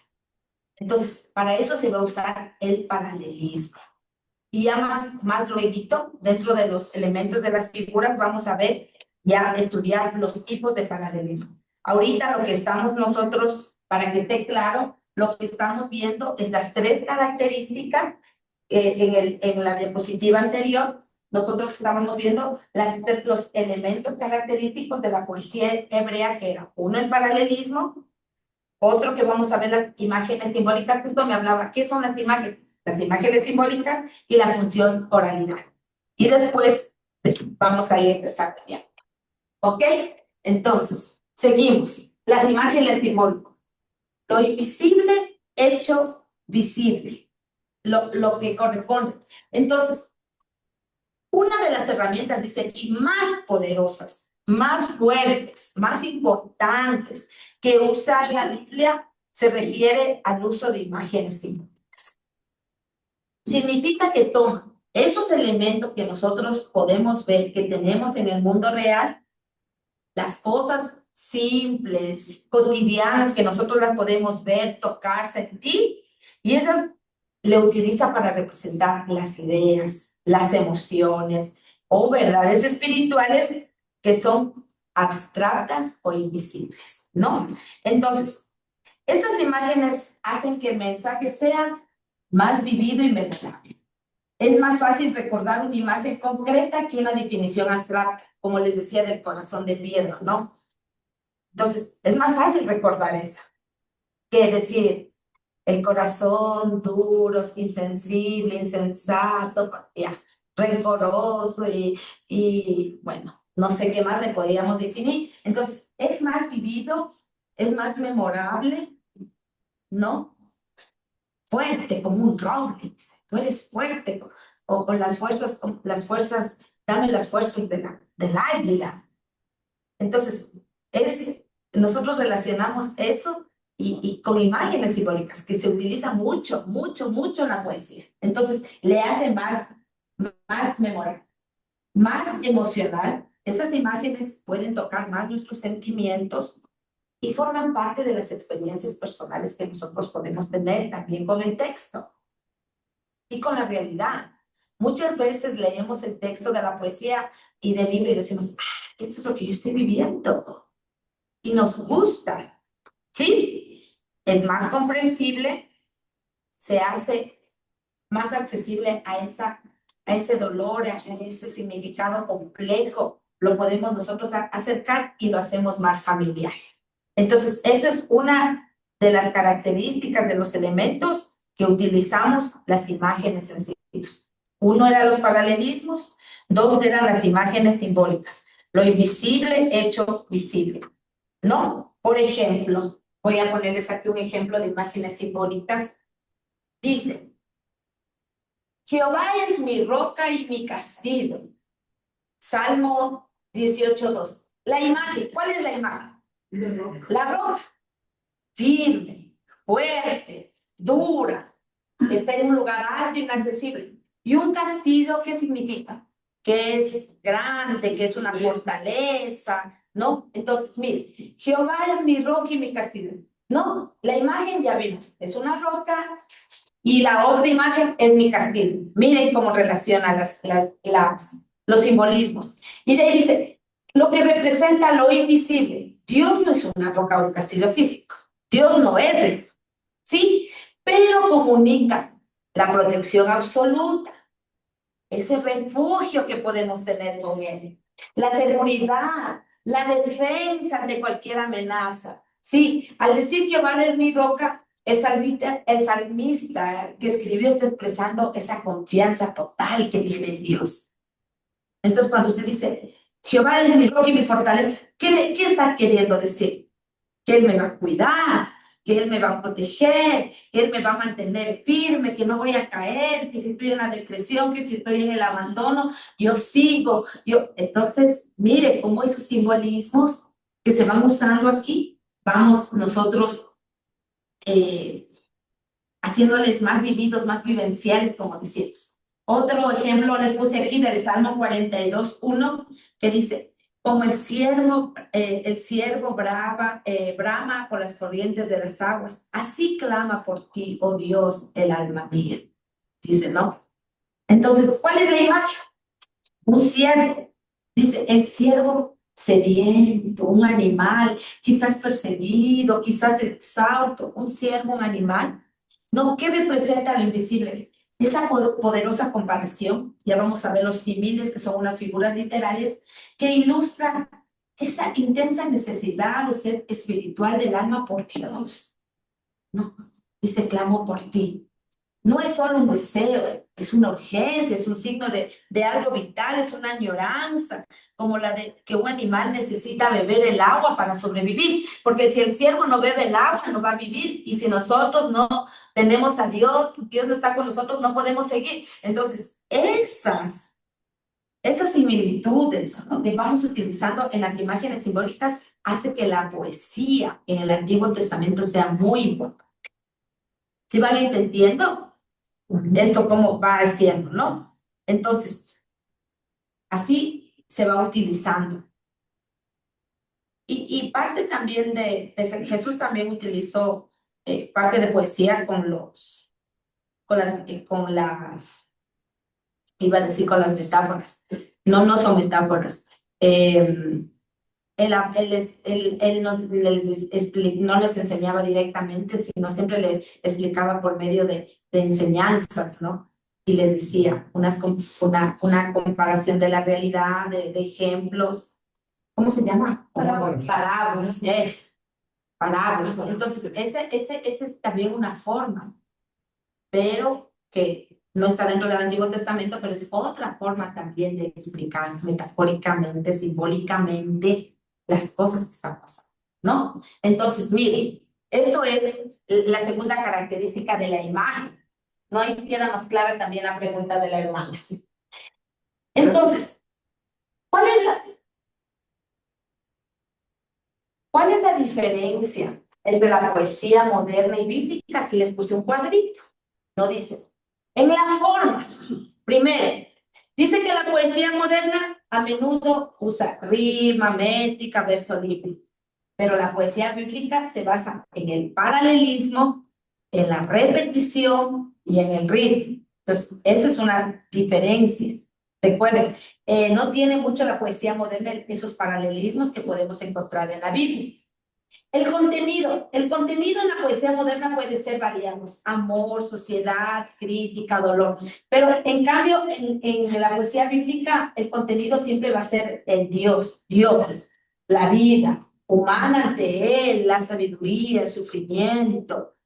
Entonces, para eso se va a usar el paralelismo. Y ya más luego, dentro de los elementos de las figuras, vamos a ver, ya estudiar los tipos de paralelismo. Ahorita lo que estamos nosotros, para que esté claro, lo que estamos viendo es las 3 características en la diapositiva anterior. Nosotros estábamos viendo los elementos característicos de la poesía hebrea, que era uno el paralelismo, otro que vamos a ver las imágenes simbólicas, justo me hablaba, ¿qué son las imágenes? Las imágenes simbólicas y la función oralidad. Y después vamos a ir desarrollando. ¿Ok? Entonces, seguimos. Las imágenes simbólicas. Lo invisible hecho visible. Lo que corresponde. Entonces, una de las herramientas, dice aquí, más poderosas, más fuertes, más importantes que usa la Biblia se refiere al uso de imágenes simbólicas. Significa que toma esos elementos que nosotros podemos ver, que tenemos en el mundo real, las cosas simples, cotidianas, que nosotros las podemos ver, tocar, sentir, y esas le utiliza para representar las ideas, las emociones o verdades espirituales que son abstractas o invisibles, ¿no? Entonces, estas imágenes hacen que el mensaje sea más vivido y memorable. Es más fácil recordar una imagen concreta que una definición abstracta, como les decía del corazón de piedra, ¿no? Entonces, es más fácil recordar esa que decir el corazón duro, insensible, insensato, ya, rencoroso bueno, no sé qué más le podríamos definir. Entonces, es más vivido, es más memorable, ¿no? Fuerte, como un roble, dice. Tú eres fuerte, o las fuerzas, dame las fuerzas del águila. Entonces, nosotros relacionamos eso y con imágenes simbólicas que se utilizan mucho, mucho, mucho en la poesía. Entonces, le hace más memorable, más emocional. Esas imágenes pueden tocar más nuestros sentimientos y forman parte de las experiencias personales que nosotros podemos tener también con el texto y con la realidad. Muchas veces leemos el texto de la poesía y del libro y decimos, esto es lo que yo estoy viviendo. Y nos gusta, ¿sí? Es más comprensible, se hace más accesible a ese dolor, a ese significado complejo. Lo podemos nosotros acercar y lo hacemos más familiar. Entonces, eso es una de las características de los elementos que utilizamos las imágenes sensibles. Uno era los paralelismos, dos eran las imágenes simbólicas. Lo invisible hecho visible, ¿no? Por ejemplo, voy a ponerles aquí un ejemplo de imágenes simbólicas. Dice, Jehová es mi roca y mi castillo. Salmo 18:2. La imagen, ¿cuál es la imagen? La roca, firme, fuerte, dura, está en un lugar alto, inaccesible. Y un castillo, ¿qué significa? Que es grande, que es una fortaleza, ¿no? Entonces, mire, Jehová es mi roca y mi castillo. No, la imagen ya vimos, es una roca y la otra imagen es mi castillo. Miren cómo relaciona los simbolismos. Y de ahí dice, lo que representa lo invisible. Dios no es una roca o un castillo físico. Dios no es eso, ¿sí? Pero comunica la protección absoluta, ese refugio que podemos tener con Él, la seguridad, la defensa ante cualquier amenaza. Sí, al decir Jehová es mi roca, el salmista que escribió está expresando esa confianza total que tiene en Dios. Entonces, cuando usted dice, Jehová es mi roca y mi fortaleza, ¿qué está queriendo decir? Que Él me va a cuidar, que Él me va a proteger, que Él me va a mantener firme, que no voy a caer, que si estoy en la depresión, que si estoy en el abandono, yo sigo. Entonces, mire cómo esos simbolismos que se van usando aquí, vamos nosotros haciéndoles más vividos, más vivenciales, como decimos. Otro ejemplo les puse aquí del Salmo 42:1, que dice, como el ciervo brama por las corrientes de las aguas, así clama por ti, oh Dios, el alma mía. Dice, ¿no? Entonces, ¿cuál es la imagen? Un ciervo. Dice, el ciervo sediento, un animal, quizás perseguido, quizás exhausto, un ciervo, un animal. No, ¿qué representa lo invisible? Esa poderosa comparación, ya vamos a ver los símiles, que son unas figuras literarias, que ilustran esa intensa necesidad de ser espiritual del alma por Dios. No, dice, clamo por ti. No es solo un deseo, es una urgencia, es un signo de algo vital, es una añoranza, como la de que un animal necesita beber el agua para sobrevivir, porque si el ciervo no bebe el agua, no va a vivir, y si nosotros no tenemos a Dios, Dios no está con nosotros, no podemos seguir. Entonces, esas similitudes, ¿no?, que vamos utilizando en las imágenes simbólicas hace que la poesía en el Antiguo Testamento sea muy importante. ¿Sí van entendiendo esto cómo va haciendo, no? Entonces, así se va utilizando. Y parte también Jesús también utilizó parte de poesía iba a decir con las metáforas. No son metáforas. Él no les enseñaba directamente, sino siempre les explicaba por medio de enseñanzas, ¿no? y les decía una comparación de la realidad, de ejemplos. ¿Cómo se llama? Parábolas, parábolas. Entonces, ese es también una forma, pero que no está dentro del Antiguo Testamento, pero es otra forma también de explicar metafóricamente, simbólicamente, las cosas que están pasando, ¿no? Entonces, miren, esto es la segunda característica de la imagen. No hay queda más clara también la pregunta de la hermana. Entonces, ¿cuál es la diferencia entre la poesía moderna y bíblica? Aquí les puse un cuadrito. No dice. En la forma, primero, dice que la poesía moderna a menudo usa rima, métrica, verso libre. Pero la poesía bíblica se basa en el paralelismo, en la repetición y en el ritmo. Entonces, esa es una diferencia. Recuerden, no tiene mucho la poesía moderna esos paralelismos que podemos encontrar en la Biblia. El contenido en la poesía moderna puede ser variados, amor, sociedad, crítica, dolor, pero en cambio en la poesía bíblica el contenido siempre va a ser el Dios, la vida humana ante él, la sabiduría, el sufrimiento,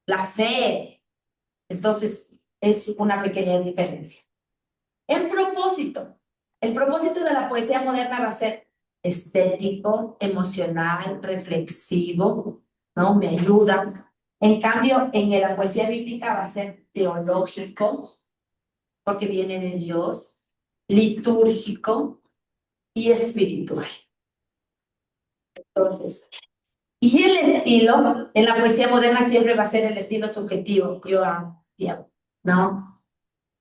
la fe. Entonces es una pequeña diferencia. El propósito de la poesía moderna va a ser estético, emocional, reflexivo, ¿no? Me ayuda. En cambio, en la poesía bíblica va a ser teológico, porque viene de Dios, litúrgico y espiritual. Entonces, y el estilo, en la poesía moderna siempre va a ser el estilo subjetivo. Yo amo, ¿no?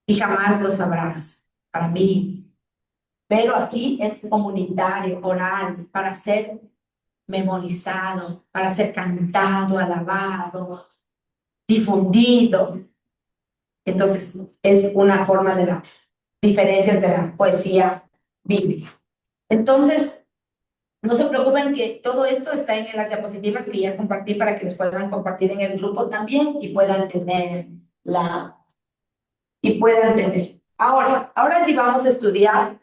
Y jamás lo sabrás, para mí. Pero aquí es comunitario, oral, para ser memorizado, para ser cantado, alabado, difundido. Entonces, es una forma de las diferencias de la poesía bíblica. Entonces, no se preocupen que todo esto está en las diapositivas que ya compartí para que les puedan compartir en el grupo también y puedan tener Ahora sí vamos a estudiar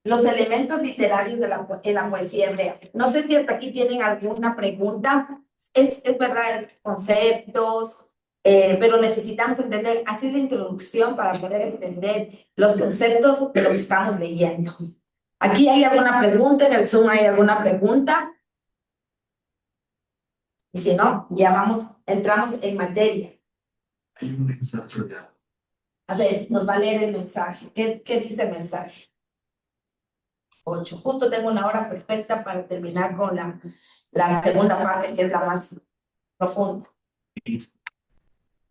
los elementos literarios en la poesía hebrea. No sé si hasta aquí tienen alguna pregunta. Es verdad, conceptos, pero necesitamos entender, así la introducción para poder entender los conceptos de lo que estamos leyendo. ¿Aquí hay alguna pregunta? ¿En el Zoom hay alguna pregunta? Y si no, entramos en materia. Hay un mensaje ya. A ver, nos va a leer el mensaje. ¿Qué dice el mensaje? 8. Justo tengo una hora perfecta para terminar con la segunda parte, que es la más profunda.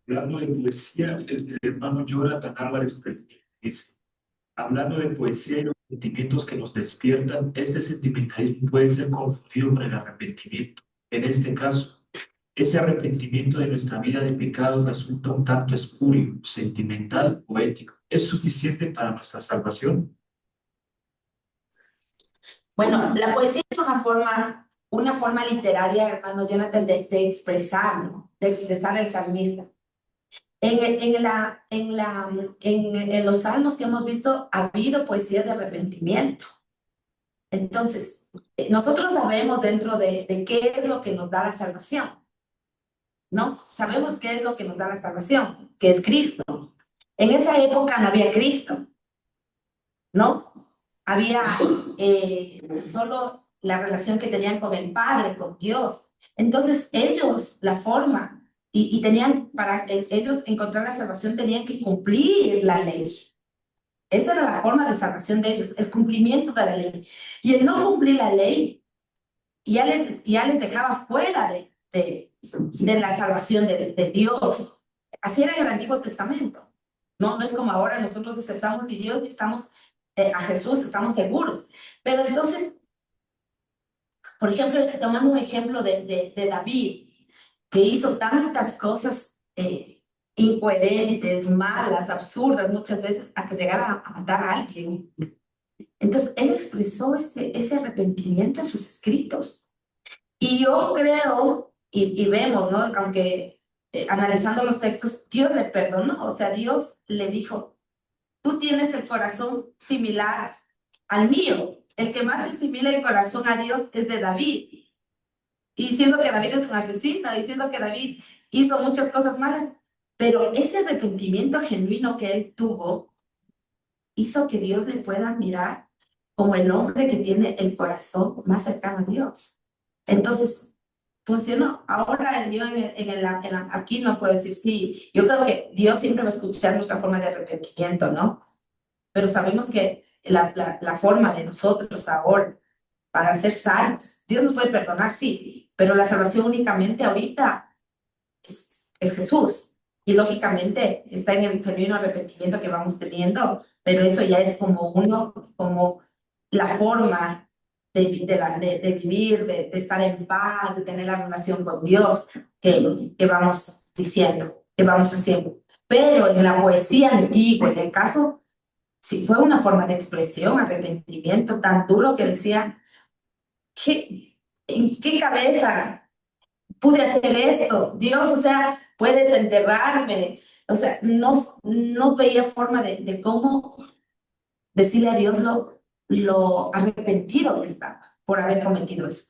Hablando de poesía, el hermano Jonathan Álvarez dice, hablando de poesía y los sentimientos que nos despiertan, este sentimentalismo puede ser confundido con el arrepentimiento. En este caso, ese arrepentimiento de nuestra vida de pecado resulta un tanto espurio, sentimental o ético. ¿Es suficiente para nuestra salvación? Bueno, la poesía es una forma literaria, hermano Jonathan, de expresarlo, de expresar el salmista. En los salmos que hemos visto ha habido poesía de arrepentimiento. Entonces, nosotros sabemos dentro de qué es lo que nos da la salvación, ¿no? Sabemos qué es lo que nos da la salvación, que es Cristo. En esa época no había Cristo, ¿no? Había solo la relación que tenían con el Padre, con Dios. Entonces ellos, la forma, y tenían, para ellos encontrar la salvación, tenían que cumplir la ley. Esa era la forma de salvación de ellos, el cumplimiento de la ley. Y el no cumplir la ley ya les dejaba fuera de la salvación de Dios. Así era en el Antiguo Testamento. No es como ahora nosotros aceptamos a Dios y estamos a Jesús, estamos seguros. Pero entonces, por ejemplo, tomando un ejemplo de David, que hizo tantas cosas incoherentes, malas, absurdas, muchas veces, hasta llegar a matar a alguien. Entonces, él expresó ese arrepentimiento en sus escritos. Y yo creo, y vemos, ¿no? Aunque analizando los textos, Dios le perdonó, o sea, Dios le dijo, tú tienes el corazón similar al mío. El que más asimila el corazón a Dios es de David. Y siendo que David es un asesino, y siendo que David hizo muchas cosas malas, pero ese arrepentimiento genuino que él tuvo hizo que Dios le pueda mirar como el hombre que tiene el corazón más cercano a Dios. Entonces, funcionó. Ahora yo aquí no puedo decir sí. Yo creo que Dios siempre va a escuchar nuestra forma de arrepentimiento, ¿no? Pero sabemos que la forma de nosotros ahora para ser salvos, Dios nos puede perdonar, sí, pero la salvación únicamente ahorita es Jesús. Y lógicamente está en el genuino arrepentimiento que vamos teniendo, pero eso ya es como la forma de vivir, de estar en paz, de tener la relación con Dios que vamos diciendo, que vamos haciendo. Pero en la poesía antigua, en el caso, sí fue una forma de expresión, arrepentimiento tan duro que decía, ¿en qué cabeza pude hacer esto? Dios, o sea, puedes enterrarme. O sea, no veía forma de cómo decirle a Dios lo arrepentido que estaba por haber cometido eso.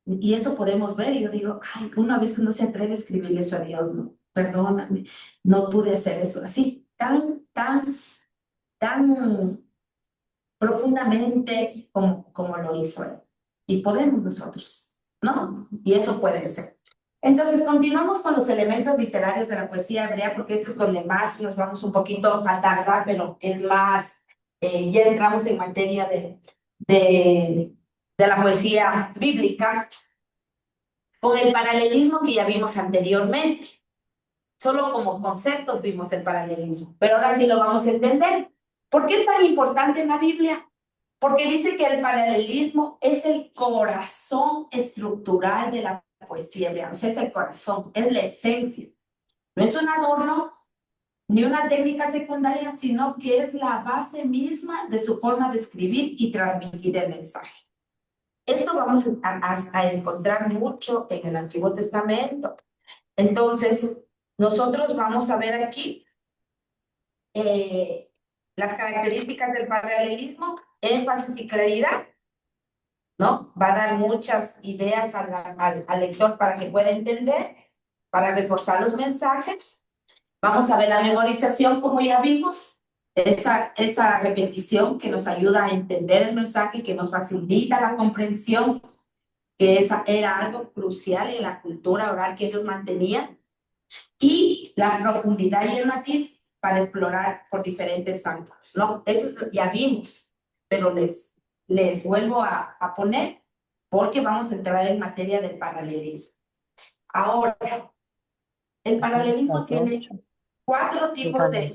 Y eso podemos ver, y yo digo, ay, uno a veces no se atreve a escribirle eso a Dios, no, perdóname, no pude hacer esto así, tan profundamente como lo hizo él. Y podemos nosotros, ¿no? Y eso puede ser. Entonces, continuamos con los elementos literarios de la poesía hebrea, porque esto es donde más nos vamos un poquito a tardar, pero es más, ya entramos en materia de la poesía bíblica, con el paralelismo que ya vimos anteriormente. Solo como conceptos vimos el paralelismo, pero ahora sí lo vamos a entender. ¿Por qué es tan importante en la Biblia? Porque dice que el paralelismo es el corazón estructural de la poesía hebrea, o sea, es el corazón, es la esencia. No es un adorno ni una técnica secundaria, sino que es la base misma de su forma de escribir y transmitir el mensaje. Esto vamos a encontrar mucho en el Antiguo Testamento. Entonces, nosotros vamos a ver aquí las características del paralelismo, énfasis y claridad, ¿no? Va a dar muchas ideas al lector para que pueda entender, para reforzar los mensajes. Vamos a ver la memorización, como ya vimos, esa repetición que nos ayuda a entender el mensaje, que nos facilita la comprensión, que esa era algo crucial en la cultura oral que ellos mantenían, y la profundidad y el matiz para explorar por diferentes ángulos, ¿no? Eso ya vimos, pero les vuelvo a poner porque vamos a entrar en materia del paralelismo. Ahora, el paralelismo tiene cuatro tipos de...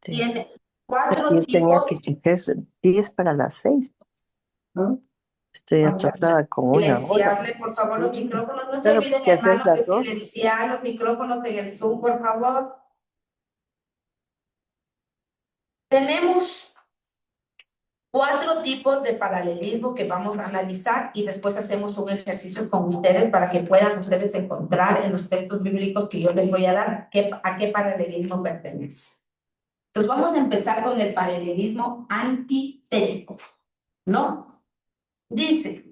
Tiene cuatro Yo tenía tipos... que checar 10 para las 6, ¿no? Estoy atrasada con una hora. Silenciarle, por favor, los micrófonos. No se Pero olviden, ¿qué haces hermanos, de las 2? silenciar los micrófonos en el Zoom, por favor. Tenemos cuatro tipos de paralelismo que vamos a analizar y después hacemos un ejercicio con ustedes para que puedan ustedes encontrar en los textos bíblicos que yo les voy a dar a qué paralelismo pertenece. Entonces vamos a empezar con el paralelismo antitético, ¿no? Dice,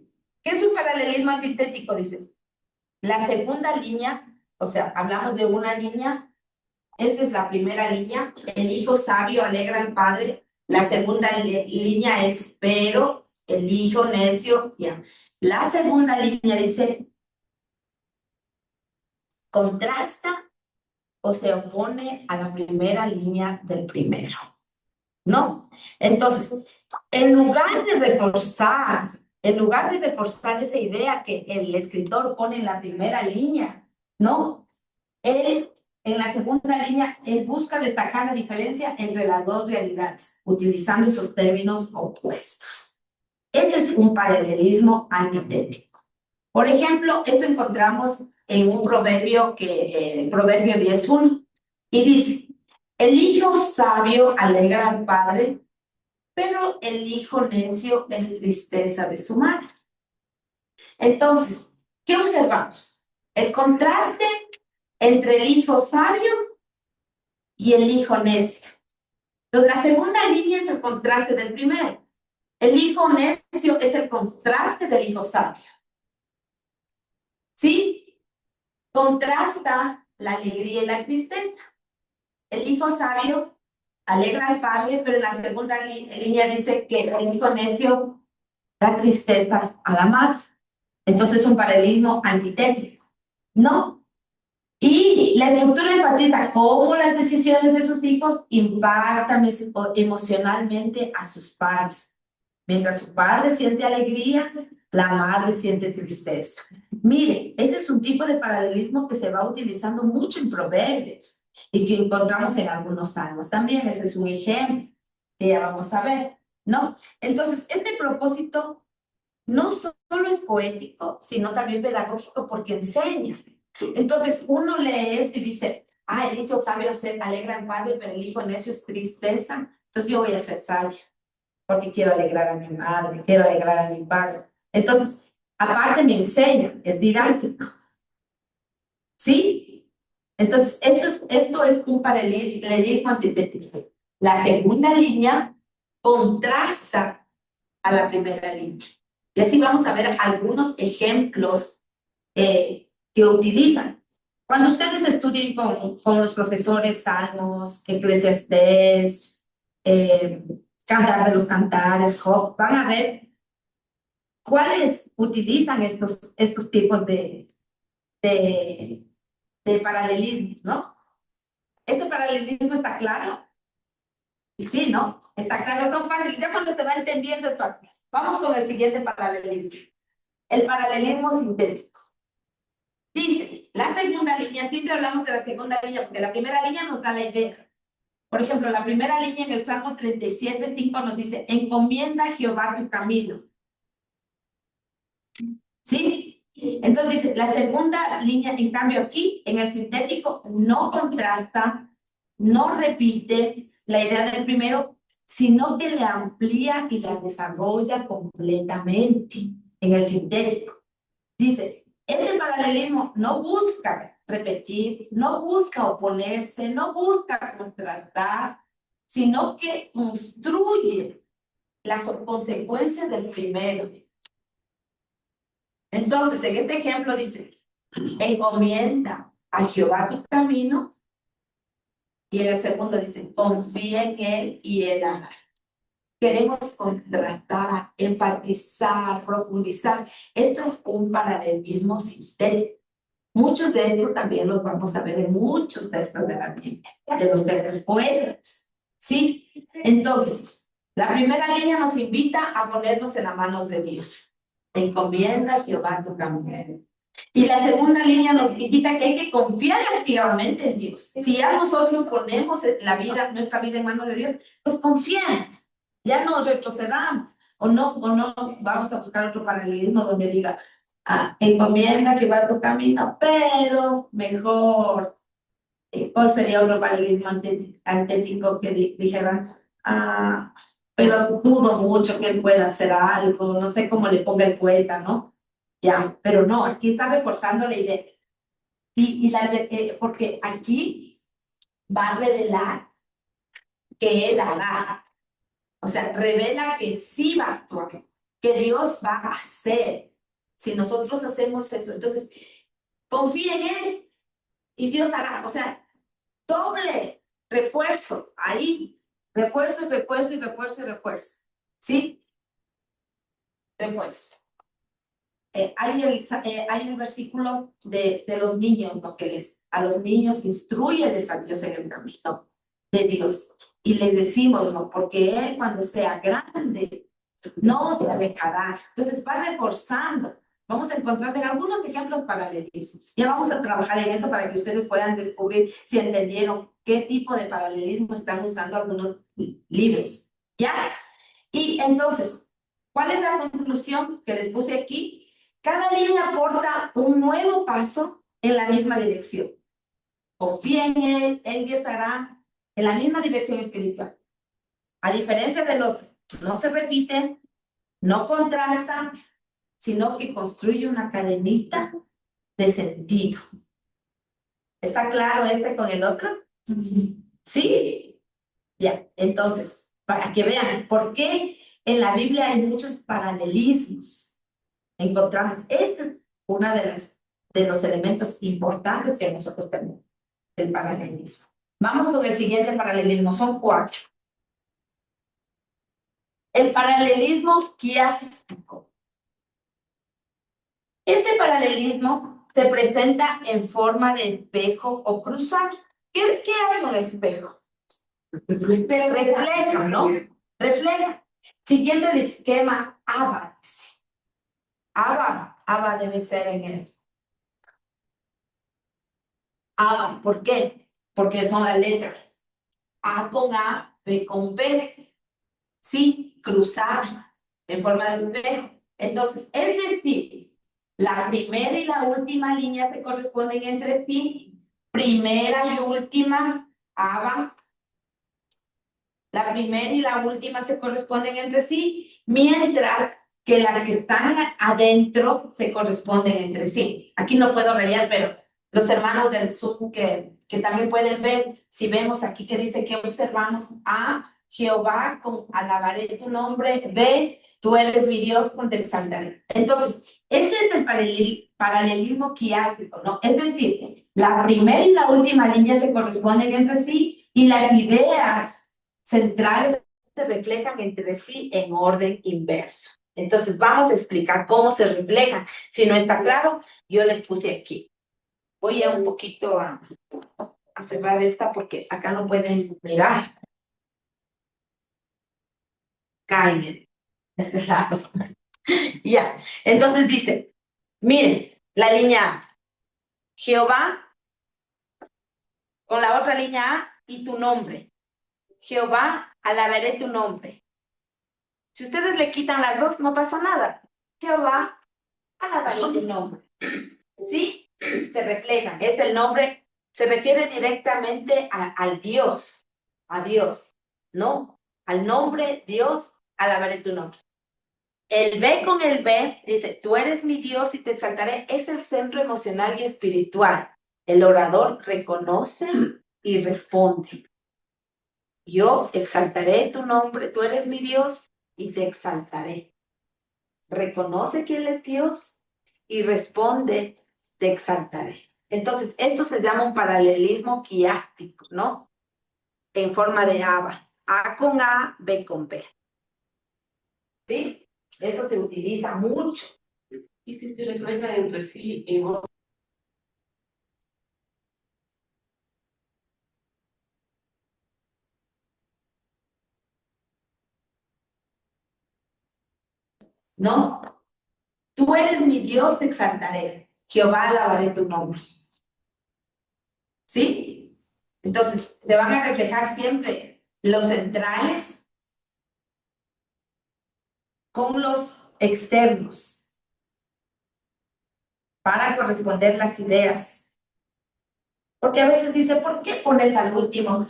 ¿qué es un paralelismo antitético? Dice, la segunda línea, o sea, hablamos de una línea, esta es la primera línea, el hijo sabio alegra al padre. La segunda línea es, pero el hijo necio, ya. La segunda línea dice, contrasta o se opone a la primera línea del primero, ¿no? Entonces, en lugar de reforzar esa idea que el escritor pone en la primera línea, ¿no? Él, en la segunda línea, él busca destacar la diferencia entre las dos realidades, utilizando esos términos opuestos. Ese es un paralelismo antitético. Por ejemplo, esto encontramos en un proverbio, Proverbio 10:1, y dice, el hijo sabio alegra al padre, pero el hijo necio es tristeza de su madre. Entonces, ¿qué observamos? El contraste entre el hijo sabio y el hijo necio. Entonces, la segunda línea es el contraste del primero. El hijo necio es el contraste del hijo sabio. ¿Sí? Contrasta la alegría y la tristeza. El hijo sabio alegra al padre, pero en la segunda línea dice que el hijo necio da tristeza a la madre. Entonces es un paralelismo antitético, ¿no? Y la estructura enfatiza cómo las decisiones de sus hijos impactan emocionalmente a sus padres. Mientras su padre siente alegría, la madre siente tristeza. Mire, ese es un tipo de paralelismo que se va utilizando mucho en Proverbios y que encontramos en algunos salmos. También ese es un ejemplo que ya vamos a ver, ¿no? Entonces, este propósito no solo es poético, sino también pedagógico porque enseña. Entonces, uno lee esto y dice, el hijo sabio se alegra al padre, pero el hijo necio es tristeza. Entonces, yo voy a ser sabia porque quiero alegrar a mi madre, quiero alegrar a mi padre. Entonces, aparte me enseña, es didáctico. ¿Sí? Entonces, esto es un paralelismo antitético. La segunda línea contrasta a la primera línea. Y así vamos a ver algunos ejemplos que utilizan. Cuando ustedes estudien con los profesores Salmos, Eclesiastés, Cantar de los Cantares, Job, van a ver cuáles utilizan estos tipos de paralelismos, ¿no? ¿Este paralelismo está claro? Sí, ¿no? Está claro, son paralelismos. Ya cuando se va entendiendo esto, vamos con el siguiente paralelismo. El paralelismo sintético. Dice, la segunda línea, siempre hablamos de la segunda línea, porque la primera línea nos da la idea. Por ejemplo, la primera línea en el Salmo 37:5 nos dice, encomienda a Jehová tu camino. ¿Sí? Entonces dice, la segunda línea, en cambio aquí, en el sintético, no contrasta, no repite la idea del primero, sino que le amplía y la desarrolla completamente en el sintético. Dice, este paralelismo no busca repetir, no busca oponerse, no busca contrastar, sino que construye las consecuencias del primero. Entonces, en este ejemplo dice, encomienda a Jehová tu camino, y en el segundo dice, confía en él y él hará. Queremos contrastar, enfatizar, profundizar. Esto es un paralelismo sintético. Muchos de estos también los vamos a ver en muchos textos de la Biblia, de los textos poéticos. ¿Sí? Entonces, la primera línea nos invita a ponernos en las manos de Dios. Encomienda a Jehová tu camino. Y la segunda línea nos indica que hay que confiar activamente en Dios. Si ya nosotros ponemos nuestra vida en manos de Dios, pues confiemos. Ya no retrocedamos. O no vamos a buscar otro paralelismo donde diga, encomienda que va tu camino, pero mejor. ¿Cuál sería otro paralelismo antético que dijeran, pero dudo mucho que él pueda hacer algo, no sé cómo le ponga el poeta, ¿no? Ya, pero no, aquí está reforzando la idea. Porque aquí va a revelar que él hará. O sea, revela que sí va a actuar, que Dios va a hacer. Si nosotros hacemos eso, entonces, confía en él y Dios hará. O sea, doble refuerzo ahí. Refuerzo y refuerzo y refuerzo y refuerzo. ¿Sí? Refuerzo. Hay el versículo de los niños, ¿no? Que a los niños instruyeles a Dios en el camino de Dios. Y les decimos, ¿no? Porque él cuando sea grande no se alejará. Entonces va reforzando. Vamos a encontrar en algunos ejemplos paralelismos. Ya vamos a trabajar en eso para que ustedes puedan descubrir si entendieron qué tipo de paralelismo están usando algunos libros. ¿Ya? Y entonces, ¿cuál es la conclusión que les puse aquí? Cada línea aporta un nuevo paso en la misma dirección. Confía en él Dios hará, en la misma dirección espiritual. A diferencia del otro, no se repite, no contrasta, sino que construye una cadenita de sentido. ¿Está claro este con el otro? ¿Sí? Ya, entonces, para que vean por qué en la Biblia hay muchos paralelismos. Encontramos, este es uno de los elementos importantes que nosotros tenemos, el paralelismo. Vamos con el siguiente paralelismo, son 4. El paralelismo quiástico. Este paralelismo se presenta en forma de espejo o cruzado. ¿Qué hace un espejo? Refleja, ¿no? Refleja. Siguiendo el esquema ABA. ABA debe ser en el ABA. ¿Por qué? Porque son las letras A con A, B con B. Sí, cruzada, en forma de espejo. Entonces, es decir, la primera y la última línea se corresponden entre sí. Primera y última, ABA. La primera y la última se corresponden entre sí, mientras que las que están adentro se corresponden entre sí. Aquí no puedo rayar, pero los hermanos del Zoom que también pueden ver, si vemos aquí que dice que observamos a Jehová, con alabaré tu nombre, B, tú eres mi Dios, con te exaltaré. Entonces, este es el paralelismo quiático, ¿no? Es decir, la primera y la última línea se corresponden entre sí y las ideas centrales se reflejan entre sí en orden inverso. Entonces, vamos a explicar cómo se reflejan. Si no está claro, yo les puse aquí. Voy a un poquito a cerrar esta porque acá no pueden mirar. Caen en este lado. Ya, entonces dice, miren, la línea A, Jehová, con la otra línea A y tu nombre. Jehová, alabaré tu nombre. Si ustedes le quitan las dos, no pasa nada. Jehová, alabaré tu nombre. Sí, se reflejan. Es el nombre, se refiere directamente al Dios, a Dios, ¿no? Al nombre Dios, alabaré tu nombre. El B con el B dice, tú eres mi Dios y te exaltaré. Es el centro emocional y espiritual. El orador reconoce y responde. Yo exaltaré tu nombre, tú eres mi Dios y te exaltaré. Reconoce que Él es Dios y responde, te exaltaré. Entonces, esto se llama un paralelismo quiástico, ¿no? En forma de ABA. A con A, B con B. ¿Sí? Eso se utiliza mucho. Y si se reflejan entre sí en orden. ¿No? Tú eres mi Dios, te exaltaré. Jehová, alabaré tu nombre. ¿Sí? Entonces, se van a reflejar siempre los centrales con los externos para corresponder las ideas. Porque a veces dice, ¿por qué pones al último?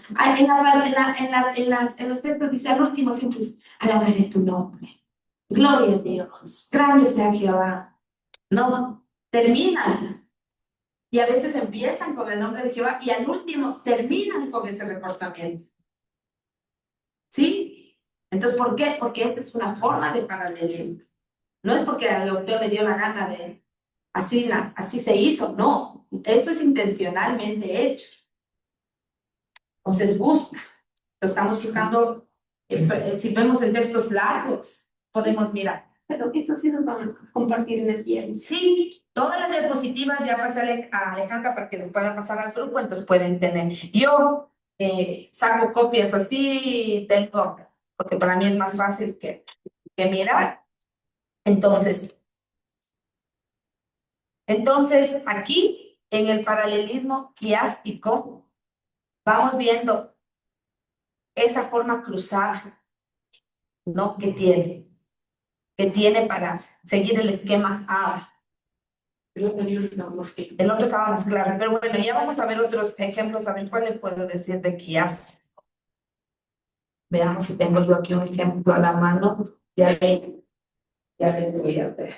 En los textos dice al último siempre es, alabaré tu nombre. Gloria a Dios. Grande sea Jehová. No, terminan. Y a veces empiezan con el nombre de Jehová y al último terminan con ese reforzamiento. ¿Sí? Entonces, ¿por qué? Porque esa es una forma de paralelismo. No es porque al autor le dio la gana de así se hizo, no. Esto es intencionalmente hecho. Entonces, busca. Lo estamos buscando, si vemos en textos largos, podemos mirar. Pero esto sí nos van a compartir en el viernes. Sí, todas las diapositivas ya pasé a Alejandra para que les pueda pasar al grupo, entonces pueden tener. Yo saco copias así, tengo, porque para mí es más fácil que mirar. Entonces, aquí en el paralelismo quiástico, vamos viendo esa forma cruzada, ¿no? Que tiene para seguir el esquema A. El anterior estaba más que. El otro estaba más claro, pero bueno, ya vamos a ver otros ejemplos, a ver cuál le puedo decir de quiástico. Veamos si tengo yo aquí un ejemplo a la mano. Ya le voy a ver.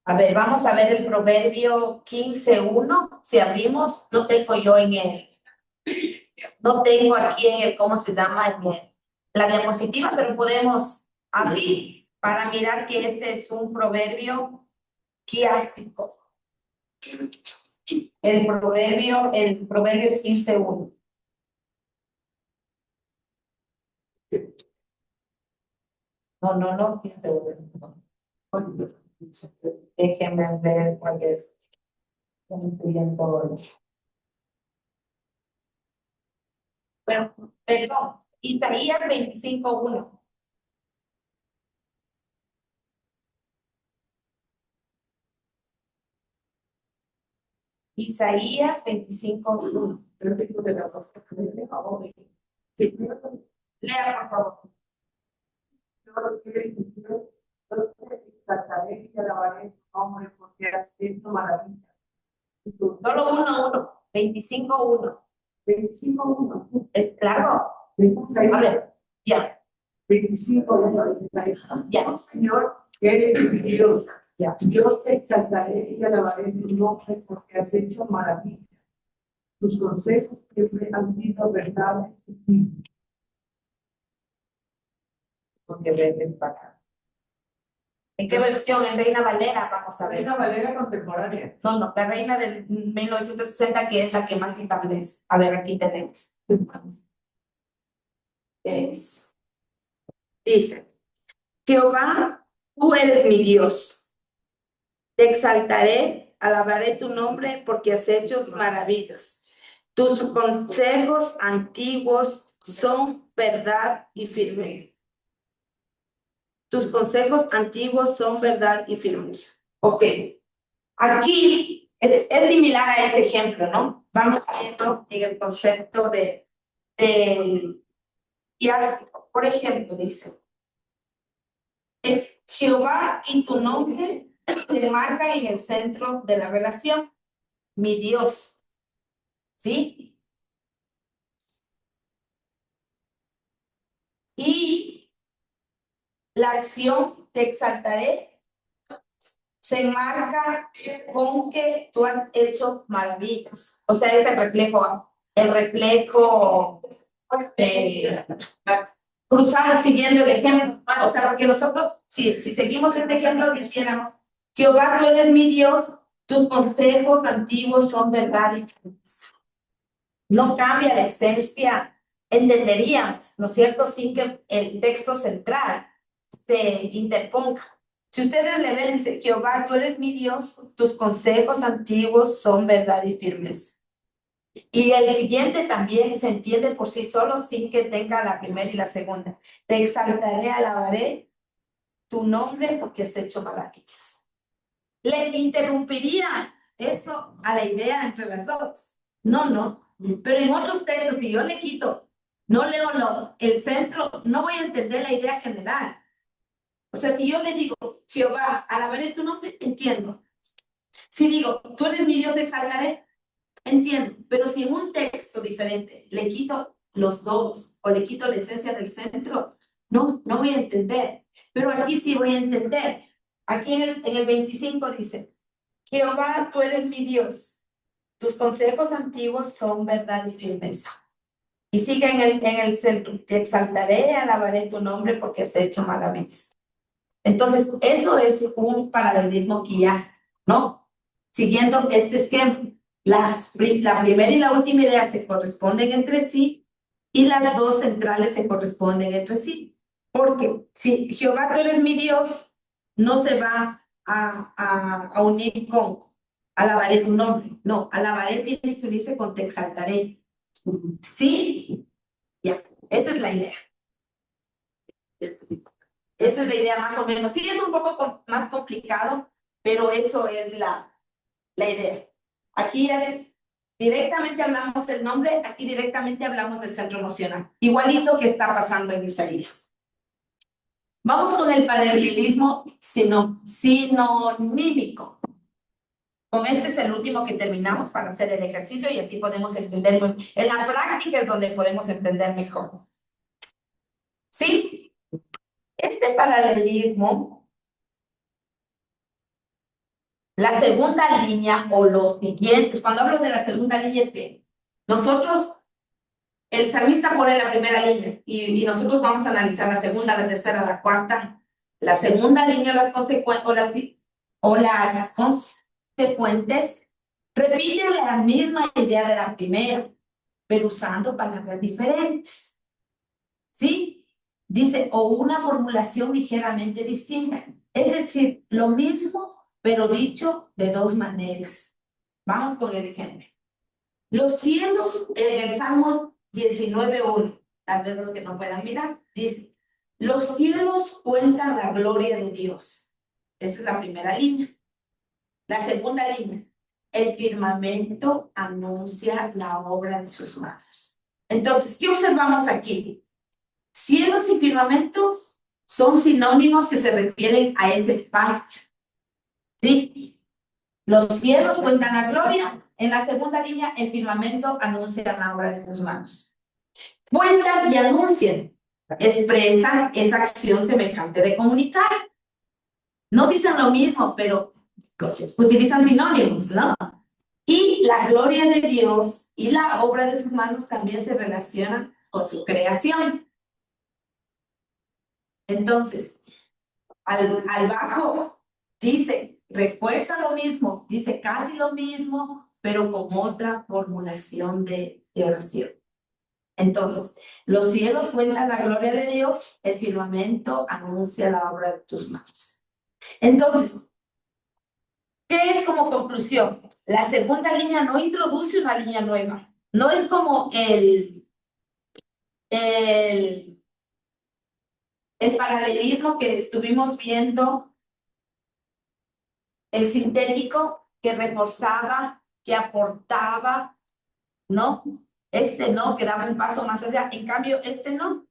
A ver, vamos a ver el proverbio 15:1. Si abrimos, no tengo yo no tengo aquí en el, ¿cómo se llama? La diapositiva, pero podemos abrir para mirar que este es un proverbio quiástico. El proverbio es 15:1. No, 15:1. Déjenme ver cuál es. Bueno, perdón, Isaías 25:1. Isaías 25:1. Sí, lea por favor. Solo 1:1. 25:1. 25:1. Es claro. A ver, ya. 25:1. Ya. Señor, eres mi Dios. Ya. Yo te exaltaré y alabaré tu nombre porque has hecho maravillas. Tus consejos siempre han sido verdad. Porque ves para acá. ¿En qué versión? En Reina Valera, vamos a ver. Reina Valera contemporánea. No, la Reina del 1960, que es la que más establece. A ver, aquí tenemos. Dice, Jehová, tú eres mi Dios. Te exaltaré, alabaré tu nombre porque has hecho maravillas. Tus consejos antiguos son verdad y firmeza. Tus consejos antiguos son verdad y firmeza. Ok. Aquí es similar a este ejemplo, ¿no? Vamos viendo en el concepto del quiástico. Por ejemplo, dice, es Jehová y tu nombre se marcan en el centro de la relación. Mi Dios. ¿Sí? Y la acción te exaltaré se enmarca con que tú has hecho maravillas. O sea, es el reflejo cruzado siguiendo el ejemplo. O sea, porque nosotros, si seguimos este ejemplo, dijéramos, Jehová, tú eres mi Dios, tus consejos antiguos son verdad y firmeza. No cambia la esencia, entenderíamos, ¿no es cierto?, sin que el texto central se interponga. Si ustedes le ven, dice, Jehová, tú eres mi Dios, tus consejos antiguos son verdad y firmeza. Y el siguiente también se entiende por sí solo sin que tenga la primera y la segunda. Te exaltaré, alabaré tu nombre porque has hecho maravillas. Le interrumpiría eso a la idea entre las dos. No. Pero en otros textos que yo le quito, no leo el centro, no voy a entender la idea general. O sea, si yo le digo, Jehová, alabaré tu nombre, entiendo. Si digo, tú eres mi Dios, te exaltaré, entiendo. Pero si en un texto diferente le quito los dos o le quito la esencia del centro, no voy a entender. Pero aquí sí voy a entender. Aquí en el 25 dice, Jehová, tú eres mi Dios. Tus consejos antiguos son verdad y firmeza. Y sigue en el centro, te exaltaré, alabaré tu nombre porque has hecho maravillas. Entonces, eso es un paralelismo quiástico, ¿no? Siguiendo este esquema, la primera y la última idea se corresponden entre sí y las dos centrales se corresponden entre sí. Porque si Jehová, tú eres mi Dios, no se va a unir con alabaré tu nombre. No, alabaré tiene que unirse con te exaltaré. ¿Sí? Ya, esa es la idea. Esa es la idea más o menos. Sí, es un poco más complicado, pero eso es la idea. Aquí directamente hablamos del nombre, aquí directamente hablamos del centro emocional. Igualito que está pasando en Isaías. Vamos con el paralelismo sinonímico. Con este es el último que terminamos para hacer el ejercicio y así podemos entenderlo. En la práctica es donde podemos entender mejor. ¿Sí? Este paralelismo La segunda línea o los siguientes, cuando hablo de la segunda línea es que nosotros, el salmista pone la primera línea y nosotros vamos a analizar la segunda, la tercera, la cuarta. La segunda línea o las consecuentes repiten la misma idea de la primera, pero usando palabras diferentes. ¿Sí? Dice, o una formulación ligeramente distinta. Es decir, lo mismo, pero dicho de dos maneras. Vamos con el ejemplo. Los cielos, en el Salmo 19:1, tal vez los que no puedan mirar, dice, los cielos cuentan la gloria de Dios. Esa es la primera línea. La segunda línea, el firmamento anuncia la obra de sus manos. Entonces, ¿qué observamos aquí? Cielos y firmamentos son sinónimos que se refieren a ese espacio. ¿Sí? Los cielos cuentan la gloria. En la segunda línea, el firmamento anuncia la obra de tus manos. Cuentan y anuncian. Expresan esa acción semejante de comunicar. No dicen lo mismo, pero utilizan sinónimos, ¿no? Y la gloria de Dios y la obra de sus manos también se relacionan con su creación. Entonces, al bajo dice, refuerza lo mismo, dice casi lo mismo, pero con otra formulación de oración. Entonces, los cielos cuentan la gloria de Dios, el firmamento anuncia la obra de tus manos. Entonces, ¿qué es como conclusión? La segunda línea no introduce una línea nueva. No es como el paralelismo que estuvimos viendo, el sintético que reforzaba, que aportaba, ¿no? No, que daba un paso más allá. En cambio, no.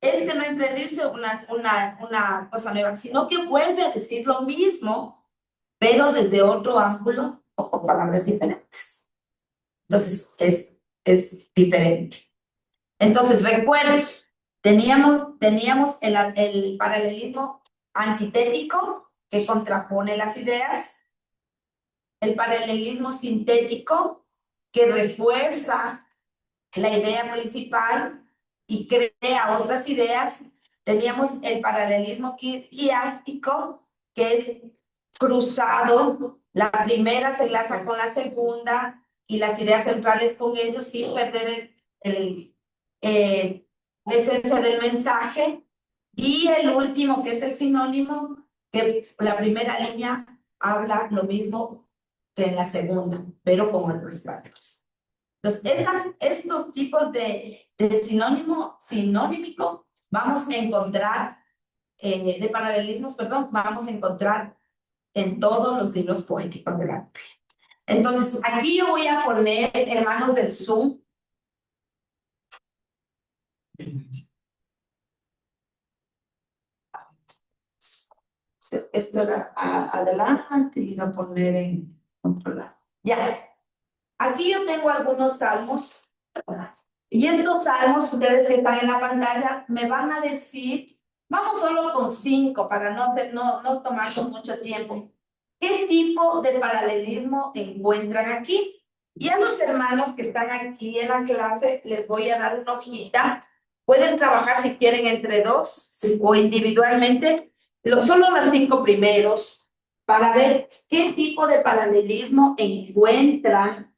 No introduce una cosa nueva, sino que vuelve a decir lo mismo, pero desde otro ángulo o con palabras diferentes. Entonces, es diferente. Entonces, recuerden, teníamos el paralelismo antitético que contrapone las ideas, el paralelismo sintético que refuerza la idea principal y crea otras ideas. Teníamos el paralelismo quiástico, que es cruzado, la primera se enlaza con la segunda y las ideas centrales con ellos sin perder la esencia del mensaje. Y el último, que es el sinónimo, que la primera línea habla lo mismo que en la segunda, pero con otras palabras. Entonces, estos tipos de sinónimico vamos a encontrar, de paralelismos, perdón, vamos a encontrar en todos los libros poéticos de la Biblia. Entonces, aquí yo voy a poner, hermanos del Zoom, esto era adelante y lo poner en otro lado. Ya, aquí yo tengo algunos salmos. Y estos salmos, ustedes que están en la pantalla, me van a decir, vamos solo con 5 para no tomar mucho tiempo. ¿Qué tipo de paralelismo encuentran aquí? Y a los hermanos que están aquí en la clase les voy a dar una hojita. Pueden trabajar si quieren entre dos o individualmente, solo los 5 primeros, para ver qué tipo de paralelismo encuentran.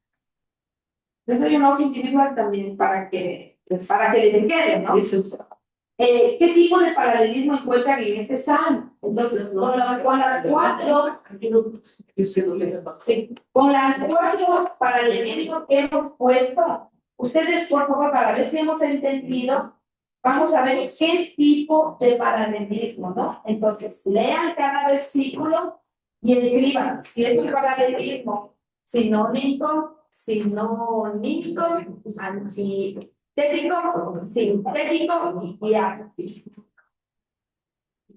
Les doy una hoja individual también para que les quede, ¿no? ¿Qué tipo de paralelismo encuentran en este salmo? Entonces, con las 4 paralelismos que hemos puesto, ustedes, por favor, para ver si hemos entendido, vamos a ver qué tipo de paralelismo, ¿no? Entonces, lean cada versículo y escriban si es un paralelismo sintético, sintético y artístico.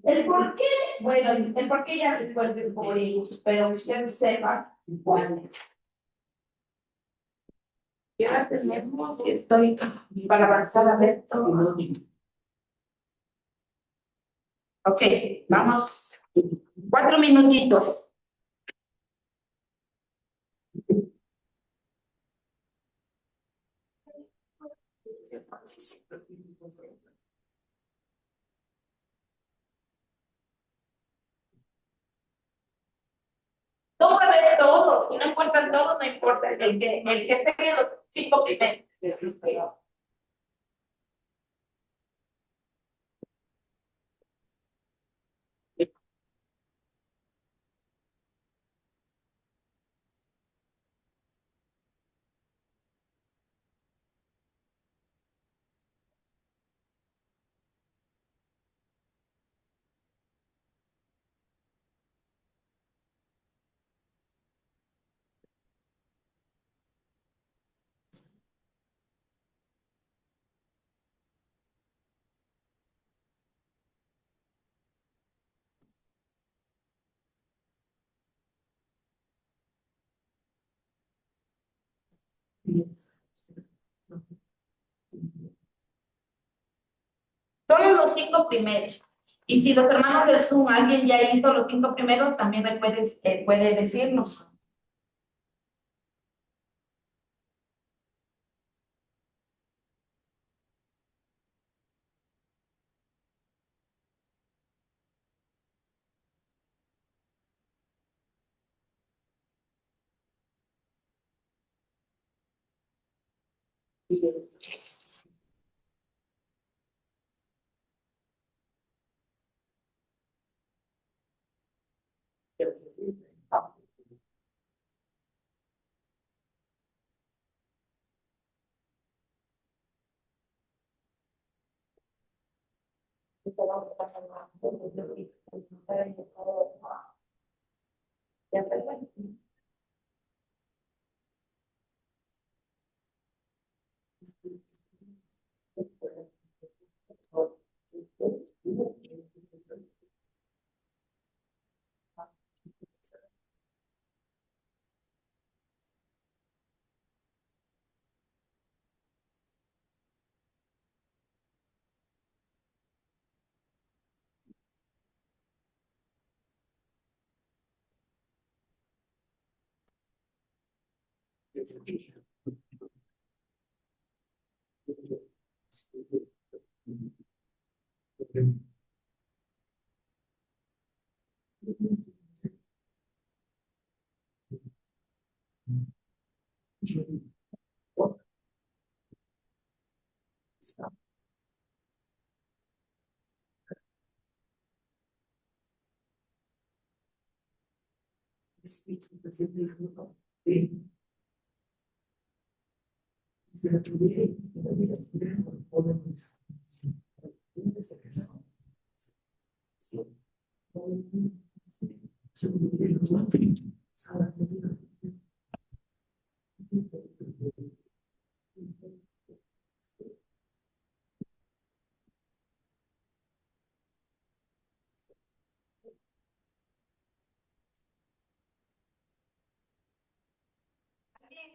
¿El por qué? Bueno, el por qué ya después descubrimos, pero usted sepa cuál es. Y ahora tenemos, y estoy para avanzar a ver todo. Ok, vamos. 4 minutitos. No va a haber todos, si no importan todos, no importa el que esté en los 5 primeros. Solo los 5 primeros. Y si los hermanos de Zoom, alguien ya hizo los 5 primeros, también me puede decirnos.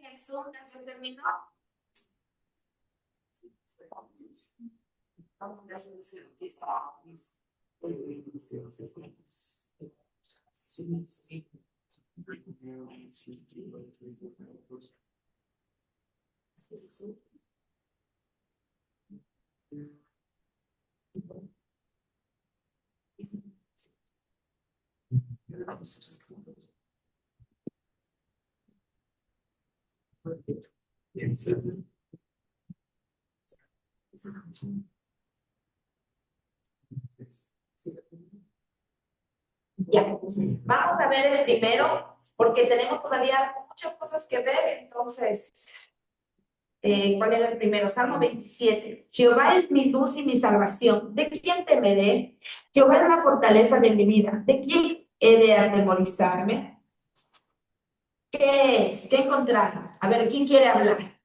El Zoom ya se terminó. Ya, vamos a ver el primero, porque tenemos todavía muchas cosas que ver, entonces, ¿cuál era el primero? Salmo 27. Jehová es mi luz y mi salvación. ¿De quién temeré? Jehová es la fortaleza de mi vida. ¿De quién he de atemorizarme? ¿Qué es? ¿Qué encontraron? A ver, ¿quién quiere hablar?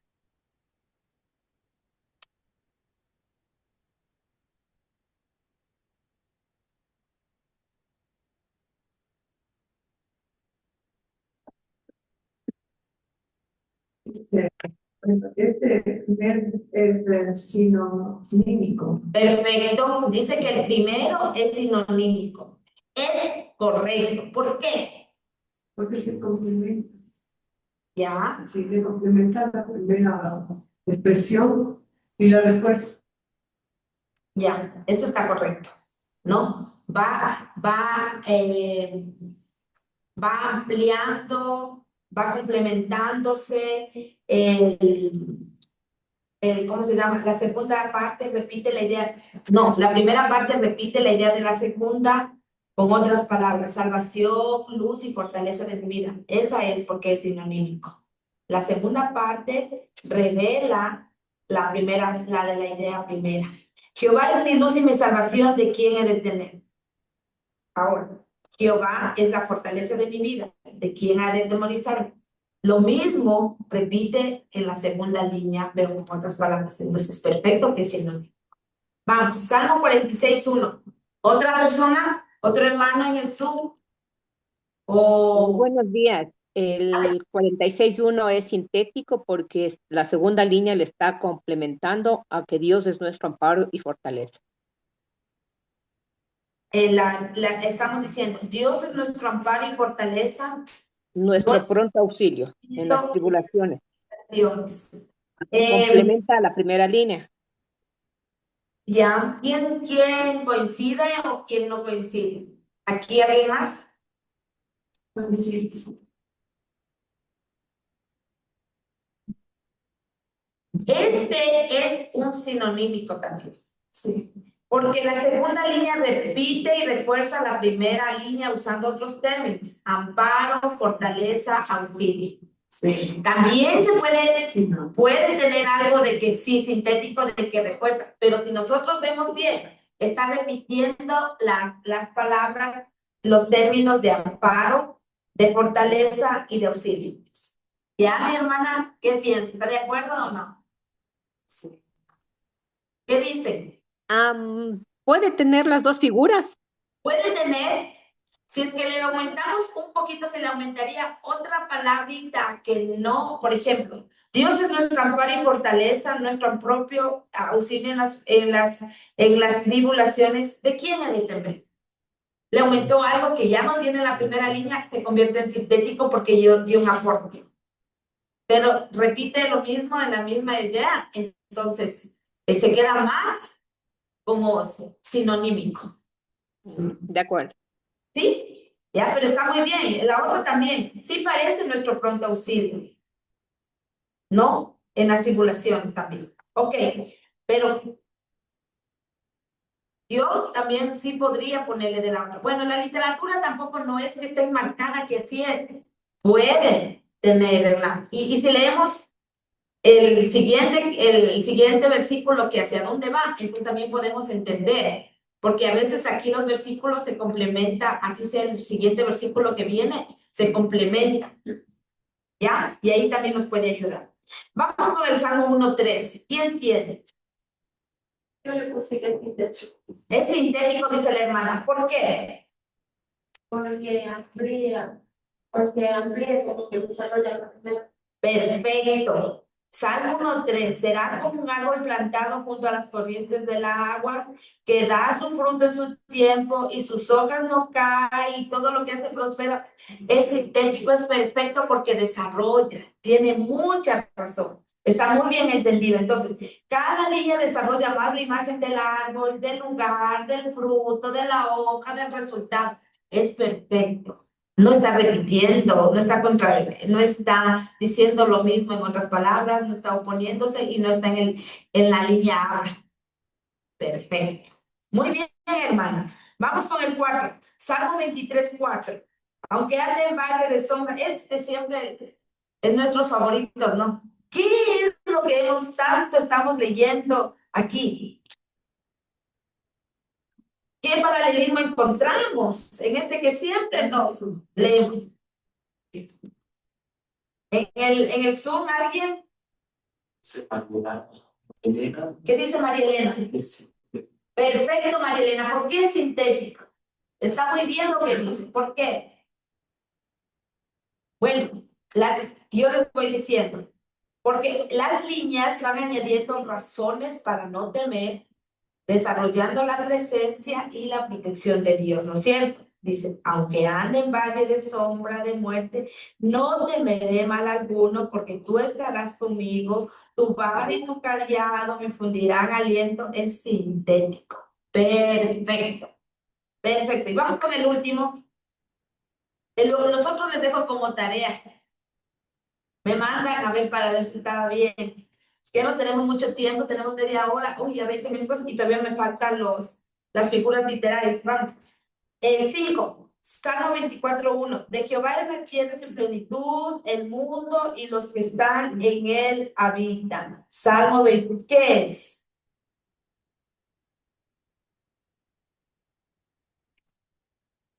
Este primer es sinonímico. Perfecto. Dice que el primero es sinonímico. Es correcto. ¿Por qué? Porque se complementa. Ya. Sí, le complementa la primera expresión Y la respuesta. Ya, eso está correcto, ¿no? Va ampliando, va complementándose, ¿cómo se llama? La segunda parte repite la idea, no, la primera parte repite la idea de la segunda con otras palabras, salvación, luz y fortaleza de mi vida. Esa es porque es sinónimo. La segunda parte revela la primera, la de la idea primera. Jehová es mi luz y mi salvación, ¿de quién he de temer? Ahora, Jehová es la fortaleza de mi vida, ¿de quién ha de temorizarme? Lo mismo repite en la segunda línea, pero con otras palabras. Entonces, perfecto que es sinónimo. Vamos, Salmo 46:1. ¿Otra persona? ¿Otro hermano en el Zoom? O Buenos días. El 46.1 es sintético porque la segunda línea le está complementando a que Dios es nuestro amparo y fortaleza. estamos diciendo, Dios es nuestro amparo y fortaleza. Nuestro pronto auxilio en las tribulaciones. Dios. Complementa a la primera línea. Ya, ¿quién coincide o quién no coincide? ¿Aquí alguien más? Este es un sinonímico también. Sí. Porque la segunda línea repite y refuerza la primera línea usando otros términos. Amparo, fortaleza, auxilio. Sí. También se puede tener algo de que sí, sintético, de que refuerza. Pero si nosotros vemos bien, está repitiendo las palabras, los términos de amparo, de fortaleza y de auxilio. ¿Ya, mi hermana? ¿Qué piensa? ¿Está de acuerdo o no? Sí. ¿Qué dicen? Puede tener las dos figuras. Puede tener, si es que le aumentamos un poquito, se le aumentaría otra palabrita que no, por ejemplo, Dios es nuestro amparo y fortaleza, nuestro propio auxilio en las tribulaciones. ¿De quién ha de temer? Le aumentó algo que ya no tiene la primera línea, se convierte en sintético porque yo dio un aporte. Pero repite lo mismo en la misma idea, entonces se queda más como sinonímico. De acuerdo. ¿Sí? Ya, pero está muy bien. La otra también. Sí parece nuestro pronto auxilio. ¿No? En las tribulaciones también. Ok, pero yo también sí podría ponerle de la otra. Bueno, la literatura tampoco no es que esté enmarcada que sí es. Puede tenerla. Y si leemos el siguiente versículo que hacia dónde va, entonces también podemos entender, porque a veces aquí los versículos se complementan, así sea el siguiente versículo que viene, se complementa, ¿ya? Y ahí también nos puede ayudar. Vamos con el Salmo 1:3. ¿Quién tiene? Yo le puse que es sintético. Es sintético, dice la hermana. ¿Por qué? Porque amplía como que desarrolla la primera. Perfecto. Salmo 1:3, será como un árbol plantado junto a las corrientes del agua, que da su fruto en su tiempo y sus hojas no caen y todo lo que hace prospera. Es sintético, es perfecto porque desarrolla, tiene mucha razón. Está muy bien entendido. Entonces, cada línea desarrolla más la imagen del árbol, del lugar, del fruto, de la hoja, del resultado. Es perfecto. No está repitiendo, no está diciendo lo mismo en otras palabras, no está oponiéndose y no está en la línea A. Perfecto. Muy bien, hermana. Vamos con el 4. Salmo 23:4. Aunque ande en valle de sombra, este siempre es nuestro favorito, ¿no? ¿Qué es lo que tanto estamos leyendo aquí? ¿Qué paralelismo encontramos en este que siempre nos leemos? En el Zoom, ¿alguien? ¿Qué dice María Elena? Perfecto, María Elena. ¿Por qué es sintético? Está muy bien lo que dice. ¿Por qué? Bueno, yo les voy diciendo. Porque las líneas van añadiendo razones para no temer, desarrollando la presencia y la protección de Dios, ¿no es cierto? Dice, aunque ande en valle de sombra de muerte, no temeré mal alguno, porque tú estarás conmigo, tu vara y tu callado me fundirán aliento. Es sintético. Perfecto. Perfecto. Y vamos con el último. Los otros les dejo como tarea. Me mandan a ver para ver si estaba bien. Es que no tenemos mucho tiempo, tenemos media hora, uy, ya 20 minutos y todavía me faltan las figuras literarias. Vamos. El 5, Salmo 24:1. De Jehová es la tierra en plenitud, el mundo y los que están en él habitan. Salmo 20, ¿qué es?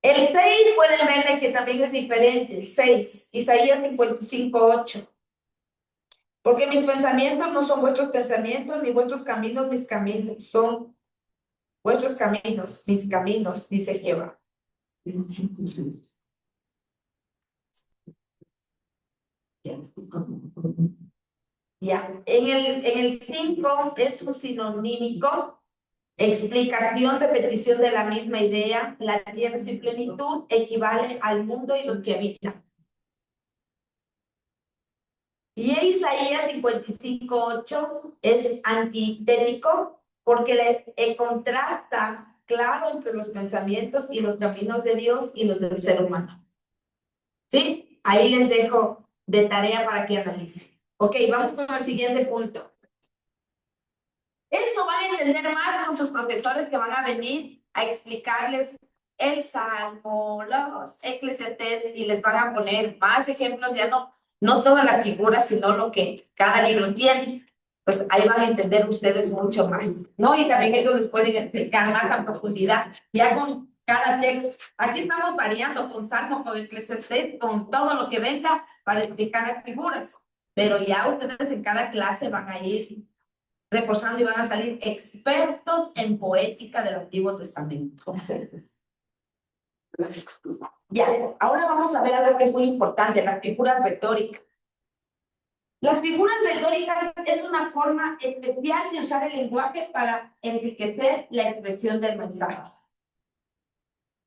El 6 pueden verle que también es diferente. El 6, Isaías 55:8. Porque mis pensamientos no son vuestros pensamientos, ni vuestros caminos mis caminos. Son vuestros caminos, mis caminos, dice Jehová. Ya. En el 5 es un sinonímico, explicación, repetición de la misma idea. La tierra sin plenitud equivale al mundo y los que habitan. Y Isaías 55:8 es antitético porque le contrasta claro entre los pensamientos y los caminos de Dios y los del ser humano. ¿Sí? Ahí les dejo de tarea para que analicen. Ok, vamos con el siguiente punto. Esto van a entender más con sus profesores que van a venir a explicarles el Salmo, los Eclesiastés y les van a poner más ejemplos, ya no todas las figuras, sino lo que cada libro tiene. Pues ahí van a entender ustedes mucho más, ¿no? Y también ellos les pueden explicar más a profundidad, ya con cada texto. Aquí estamos variando con Salmo, con Eclesiastés, con todo lo que venga para explicar las figuras. Pero ya ustedes en cada clase van a ir reforzando y van a salir expertos en poética del Antiguo Testamento. Ya, ahora vamos a ver algo que es muy importante, las figuras retóricas. Las figuras retóricas es una forma especial de usar el lenguaje para enriquecer la expresión del mensaje.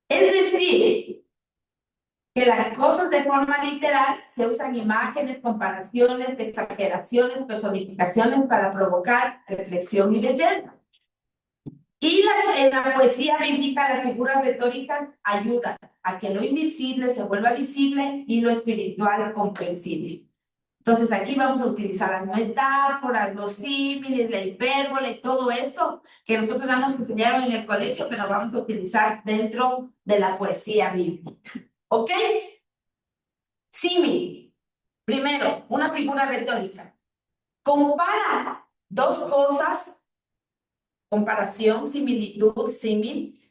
Es decir, que las cosas de forma literal se usan imágenes, comparaciones, exageraciones, personificaciones para provocar reflexión y belleza. Y la poesía bíblica, las figuras retóricas ayudan a que lo invisible se vuelva visible y lo espiritual comprensible. Entonces aquí vamos a utilizar las metáforas, los símiles, la hipérbole, todo esto que nosotros ya nos enseñaron en el colegio, pero vamos a utilizar dentro de la poesía bíblica. ¿Ok? Símil. Primero, una figura retórica. Compara dos cosas, comparación, similitud, símil,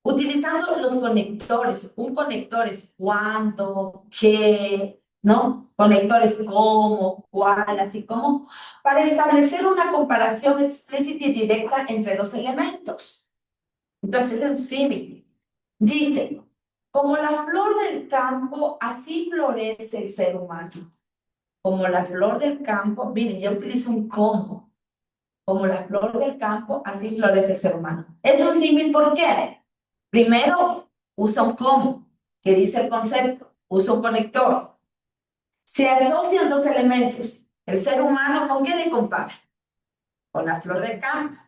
utilizando los conectores. Un conector es cuándo, qué, ¿no? Conectores cómo, cuál, así como, para establecer una comparación explícita y directa entre dos elementos. Entonces es un símil. Dice, como la flor del campo, así florece el ser humano. Como la flor del campo, miren, ya utilizo un como. Como la flor del campo, así florece el ser humano. Es un símil, ¿por qué? Primero, usa un como, que dice el concepto, usa un conector. Se asocian dos elementos. El ser humano, ¿con qué le compara? Con la flor del campo,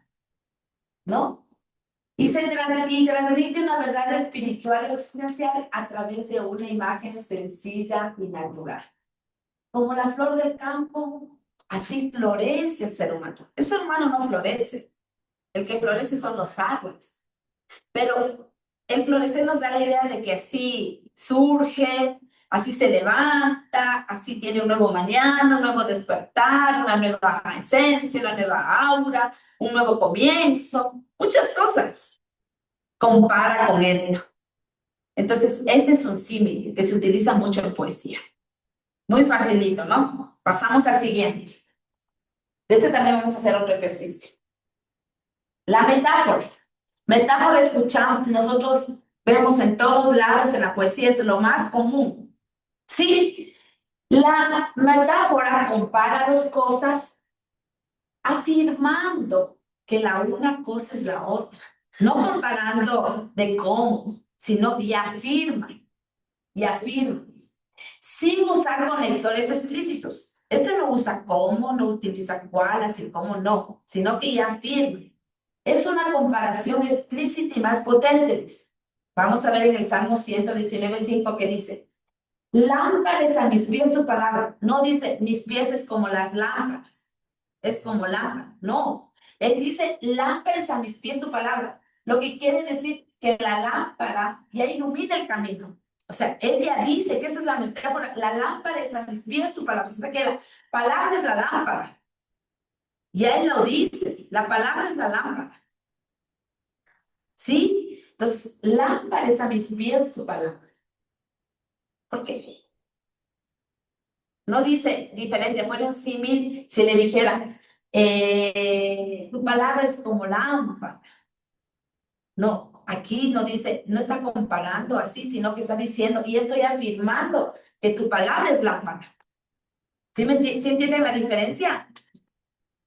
¿no? Y se transmite una verdad espiritual existencial a través de una imagen sencilla y natural. Como la flor del campo, así florece el ser humano. El ser humano no florece. El que florece son los árboles. Pero el florecer nos da la idea de que así surge, así se levanta, así tiene un nuevo mañana, un nuevo despertar, una nueva esencia, una nueva aura, un nuevo comienzo, muchas cosas. Compara con esto. Entonces, ese es un símil que se utiliza mucho en poesía. Muy facilito, ¿no? Pasamos al siguiente. De este también vamos a hacer otro ejercicio. La metáfora. Metáfora escuchamos, nosotros vemos en todos lados en la poesía, es lo más común. Sí, la metáfora compara dos cosas afirmando que la una cosa es la otra, no comparando de cómo, sino y afirma, y afirma, sin usar conectores explícitos. Este no usa cómo, no utiliza cuál, así como no, sino que ya afirma. Es una comparación explícita y más potente, dice. Vamos a ver en el Salmo 119:5 que dice, lámpara es a mis pies tu palabra. No dice, mis pies es como las lámparas, es como lámpara. No, él dice, lámpara es a mis pies tu palabra. Lo que quiere decir que la lámpara ya ilumina el camino. O sea, él ya dice que esa es la metáfora. La lámpara es a mis pies tu palabra. O sea, que la palabra es la lámpara. Ya él lo dice, la palabra es la lámpara. ¿Sí? Entonces, lámpara es a mis pies tu palabra. ¿Por qué? No dice diferente, fuera un símil si le dijera, tu palabra es como lámpara. No, aquí no dice, no está comparando así, sino que está diciendo, y estoy afirmando que tu palabra es lámpara. ¿Sí entienden la diferencia?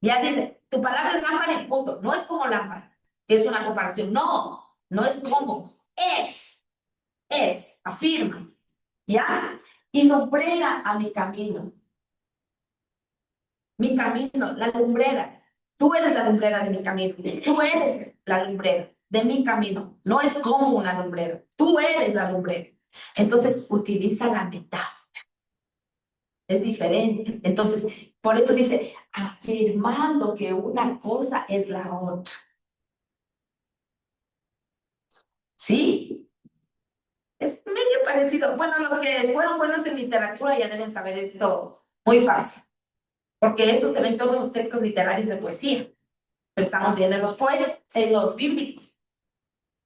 Ya dice, tu palabra es lámpara y punto. No es como lámpara, que es una comparación. No, no es como, afirma. ¿Ya? Y lumbrera a mi camino. Mi camino, la lumbrera. Tú eres la lumbrera de mi camino. Tú eres la lumbrera de mi camino. No es como una lumbrera. Tú eres la lumbrera. Entonces, utiliza la metáfora. Es diferente. Entonces, por eso dice, afirmando que una cosa es la otra. ¿Sí? Es medio parecido. Bueno, los que fueron buenos en literatura ya deben saber esto muy fácil. Porque eso te ven todos los textos literarios de poesía. Pero estamos viendo en los poetas, en los bíblicos.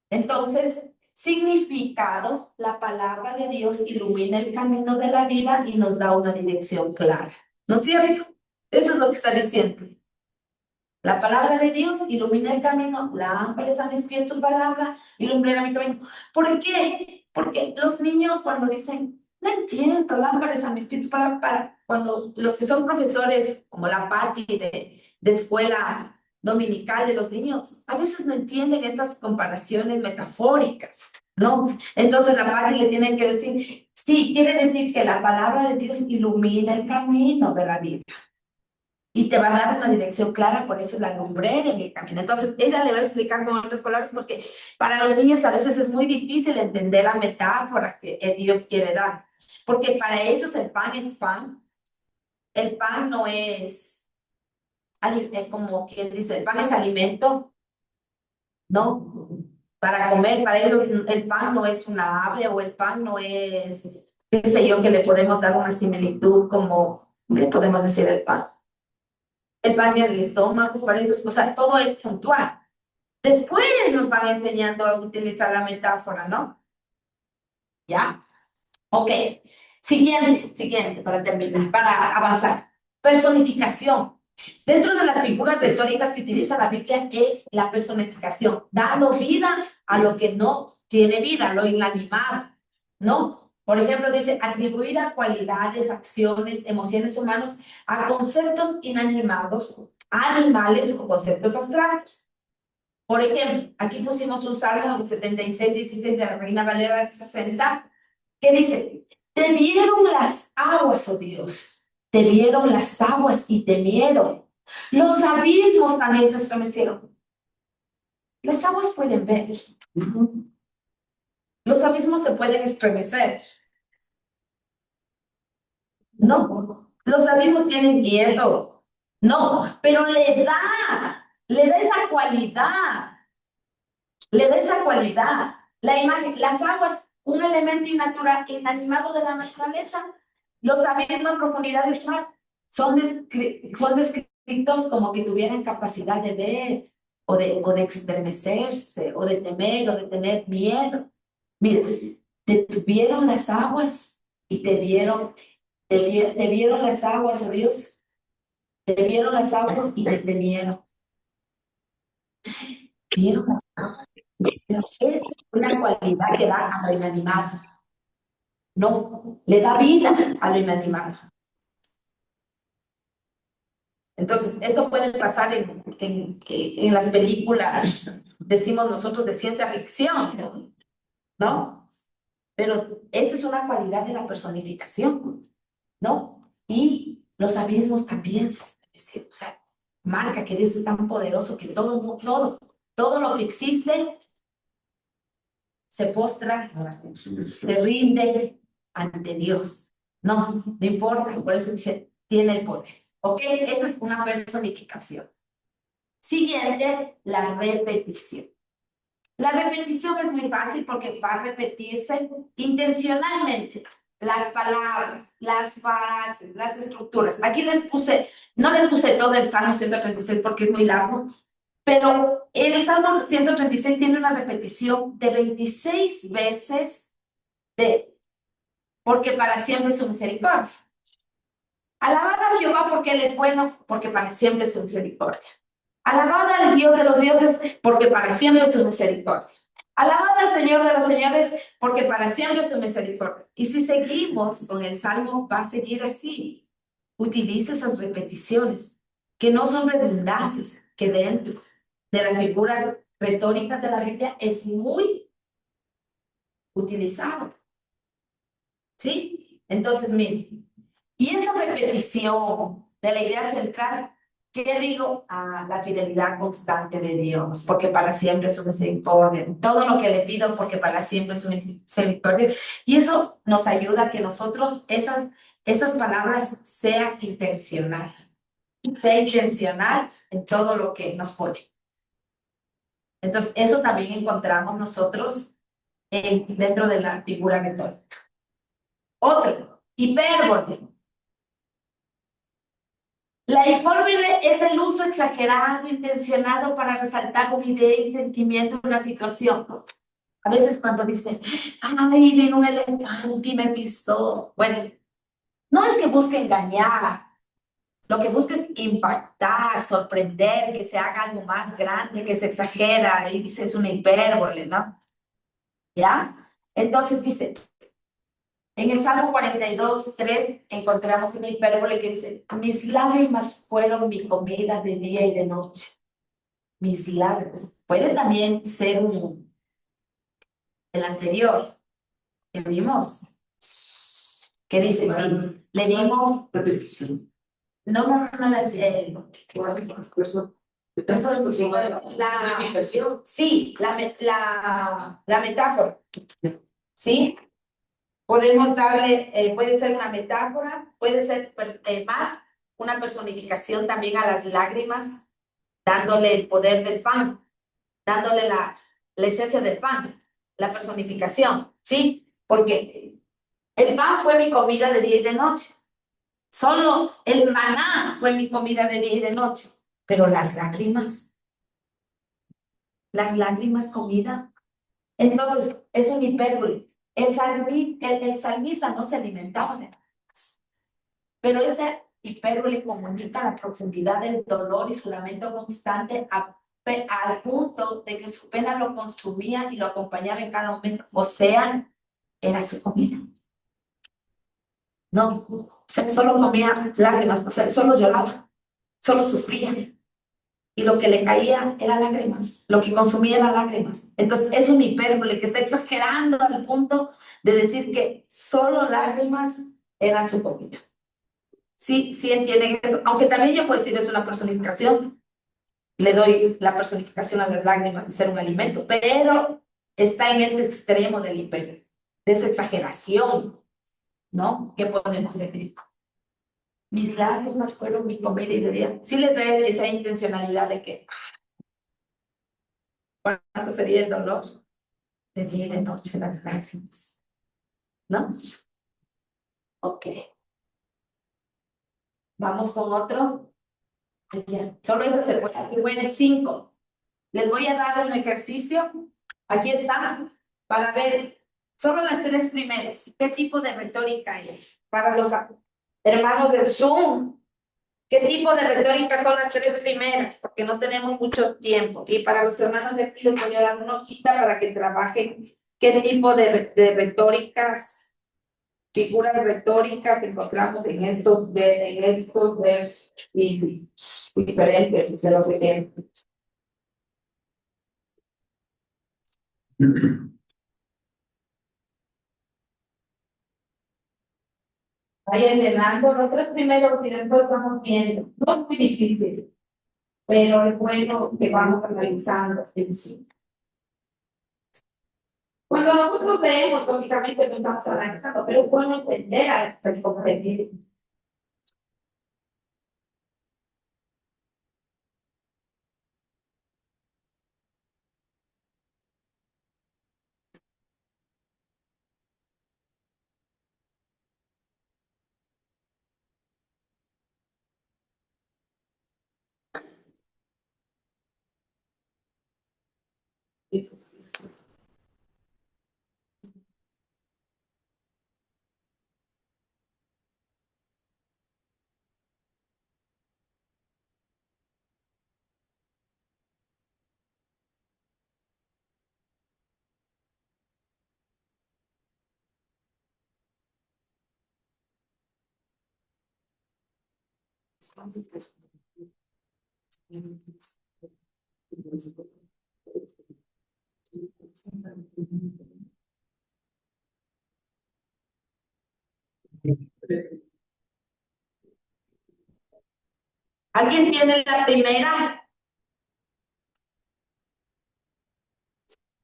Entonces, significado, la palabra de Dios ilumina el camino de la vida y nos da una dirección clara. ¿No es cierto? Eso es lo que está diciendo. La palabra de Dios ilumina el camino, lámpara es a mis pies tu palabra, ilumina mi camino. ¿Por qué? Porque los niños cuando dicen, no entiendo, lámpara es a mis pies tu palabra, cuando los que son profesores, como la Patti de escuela dominical de los niños, a veces no entienden estas comparaciones metafóricas, ¿no? Entonces la Patti le tiene que decir, sí, quiere decir que la palabra de Dios ilumina el camino de la vida. Y te va a dar una dirección clara, por eso es la lumbrera en el camino. Entonces, ella le va a explicar con otras palabras, porque para los niños a veces es muy difícil entender la metáfora que Dios quiere dar. Porque para ellos el pan es pan. El pan no es, como quien dice, el pan es alimento, ¿no? Para comer, para ellos el pan no es una ave o el pan no es, qué sé yo, que le podemos dar una similitud como, ¿qué podemos decir el pan? El pan llena el estómago, para eso, o sea, todo es puntual. Después nos van enseñando a utilizar la metáfora, ¿no? ¿Ya? Ok. Siguiente, para terminar, para avanzar. Personificación. Dentro de las figuras retóricas que utiliza la Biblia es la personificación, dando vida a lo que no tiene vida, lo inanimado, ¿no? Por ejemplo, dice atribuir a cualidades, acciones, emociones humanas a conceptos inanimados, a animales o conceptos abstractos. Por ejemplo, aquí pusimos un salmo de 76:17 de la Reina Valera de 60, que dice, te vieron las aguas, oh Dios, te vieron las aguas y temieron. Los abismos también se estremecieron. Las aguas pueden ver. Los abismos se pueden estremecer. No, los abismos tienen miedo. No, pero le da esa cualidad. Le da esa cualidad. La imagen, las aguas, un elemento inanimado de la naturaleza. Los abismos en profundidades mar son descritos como que tuvieran capacidad de ver o de estremecerse o de temer o de tener miedo. Mira, te tuvieron las aguas y te vieron las aguas, oh Dios, te vieron las aguas y te temieron. Vieron las aguas. Es una cualidad que da a lo inanimado. No, le da vida a lo inanimado. Entonces, esto puede pasar en las películas, decimos nosotros, de ciencia ficción, ¿no? ¿no? Pero esa es una cualidad de la personificación, ¿no? Y los abismos también se establecieron, o sea, marca que Dios es tan poderoso que todo lo que existe se postra, se rinde ante Dios. No importa, por eso dice, tiene el poder. ¿Ok? Esa es una personificación. Siguiente, la repetición. La repetición es muy fácil porque va a repetirse intencionalmente las palabras, las frases, las estructuras. Aquí no les puse todo el Salmo 136 porque es muy largo, pero el Salmo 136 tiene una repetición de 26 veces porque para siempre es su misericordia. Alabad a Jehová porque Él es bueno, porque para siempre es su misericordia. Alabad al Dios de los dioses, porque para siempre es su misericordia. Alabad al Señor de los señores, porque para siempre es su misericordia. Y si seguimos con el Salmo, va a seguir así. Utiliza esas repeticiones, que no son redundancias, que dentro de las figuras retóricas de la Biblia es muy utilizado. ¿Sí? Entonces, miren, y esa repetición de la idea central, ¿qué digo? La fidelidad constante de Dios, porque para siempre es su misericordia. Todo lo que le pido, porque para siempre es su misericordia. Y eso nos ayuda a que nosotros, esas palabras, sea intencional en todo lo que nos pone. Entonces, eso también encontramos nosotros dentro de la figura retórica. Otro, hipérbole. La hipérbole es el uso exagerado, intencionado para resaltar una idea y sentimiento en una situación. A veces cuando dicen, ay, vino un elefante y me pisó. Bueno, no es que busque engañar, lo que busca es impactar, sorprender, que se haga algo más grande, que se exagera, y dice es una hipérbole, ¿no? ¿Ya? Entonces dice, en el Salmo 42:3 encontramos una hipérbole que dice, mis lágrimas fueron mi comida de día y de noche. Mis lágrimas. Puede también ser el anterior que vimos. ¿Qué dice? Le dimos... No, sí, la metáfora. ¿Sí? Podemos darle, puede ser una metáfora, puede ser más una personificación también a las lágrimas, dándole el poder del pan, dándole la esencia del pan, la personificación, ¿sí? Porque el pan fue mi comida de día y de noche. Solo el maná fue mi comida de día y de noche. Pero las lágrimas comida. Entonces, es un hipérbole. El salmista no se alimentaba de lágrimas. Pero este hipérbole comunica la profundidad del dolor y su lamento constante al punto de que su pena lo consumía y lo acompañaba en cada momento. O sea, era su comida. No, o sea, solo comía lágrimas, o sea, solo lloraba, solo sufría. Y lo que le caía era lágrimas, lo que consumía era lágrimas. Entonces es un hipérbole que está exagerando al punto de decir que solo lágrimas eran su comida. Sí, sí entienden eso, aunque también yo puedo decir es una personificación. Le doy la personificación a las lágrimas de ser un alimento, pero está en este extremo del hipérbole, de esa exageración, ¿no? ¿Qué podemos definir? Mis lágrimas fueron mi comida y de día. Sí les da esa intencionalidad de que ¿cuánto sería el dolor? De día y de noche las lágrimas. ¿No? Ok. Vamos con otro. Solo esta se puede. Aquí bueno, 5. Les voy a dar un ejercicio. Aquí está. Para ver solo las 3 primeras. ¿Qué tipo de retórica es? Para los hermanos del Zoom. ¿Qué tipo de retórica son las 3 primeras? Porque no tenemos mucho tiempo. Y para los hermanos de aquí les voy a dar una hojita para que trabajen qué tipo de retóricas, figuras retóricas encontramos en estos versos y diferentes de los ejemplos. Vayan llenando los tres primeros y después vamos viendo. No es muy difícil, pero es bueno que vamos analizando en sí. Cuando nosotros leemos, lógicamente no estamos analizando, pero es bueno entender a veces el comprender. ¿Alguien tiene la primera?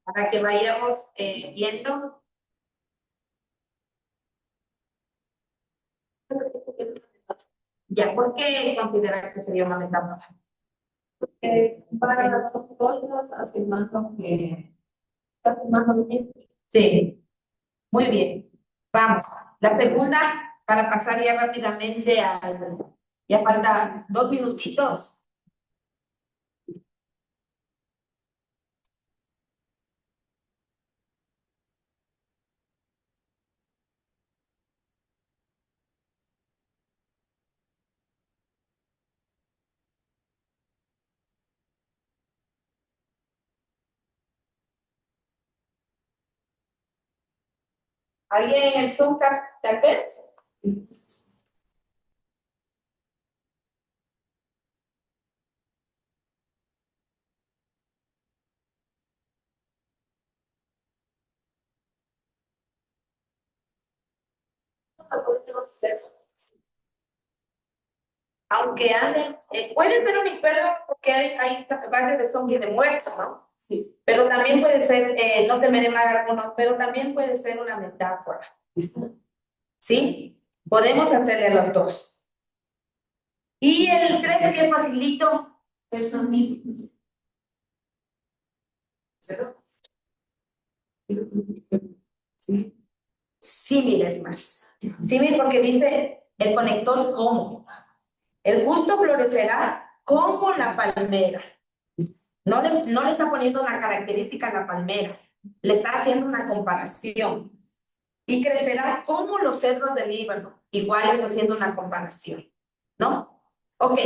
Para que vayamos viendo. Ya, ¿por qué considerar que sería una metáfora? Para las dos cosas, afirmando que está afirmando bien. Sí, muy bien. Vamos. La segunda, para pasar ya rápidamente al... Ya faltan 2 minutitos. ¿Alguien en el Zoom tal vez? Aunque anden, puede ser un imperro porque hay bases de zombies de muertos, ¿no? Sí. Pero también puede ser, no temeré mal alguno, pero también puede ser una metáfora. ¿Sí? Podemos hacerle a los dos. Y el 13 que es facilito, personismo. Sí. Símiles más. Símil porque dice el conector como. El justo florecerá como la palmera. No le está poniendo una característica a la palmera, le está haciendo una comparación. Y crecerá como los cedros del Líbano. Igual está haciendo una comparación, ¿no? Ok,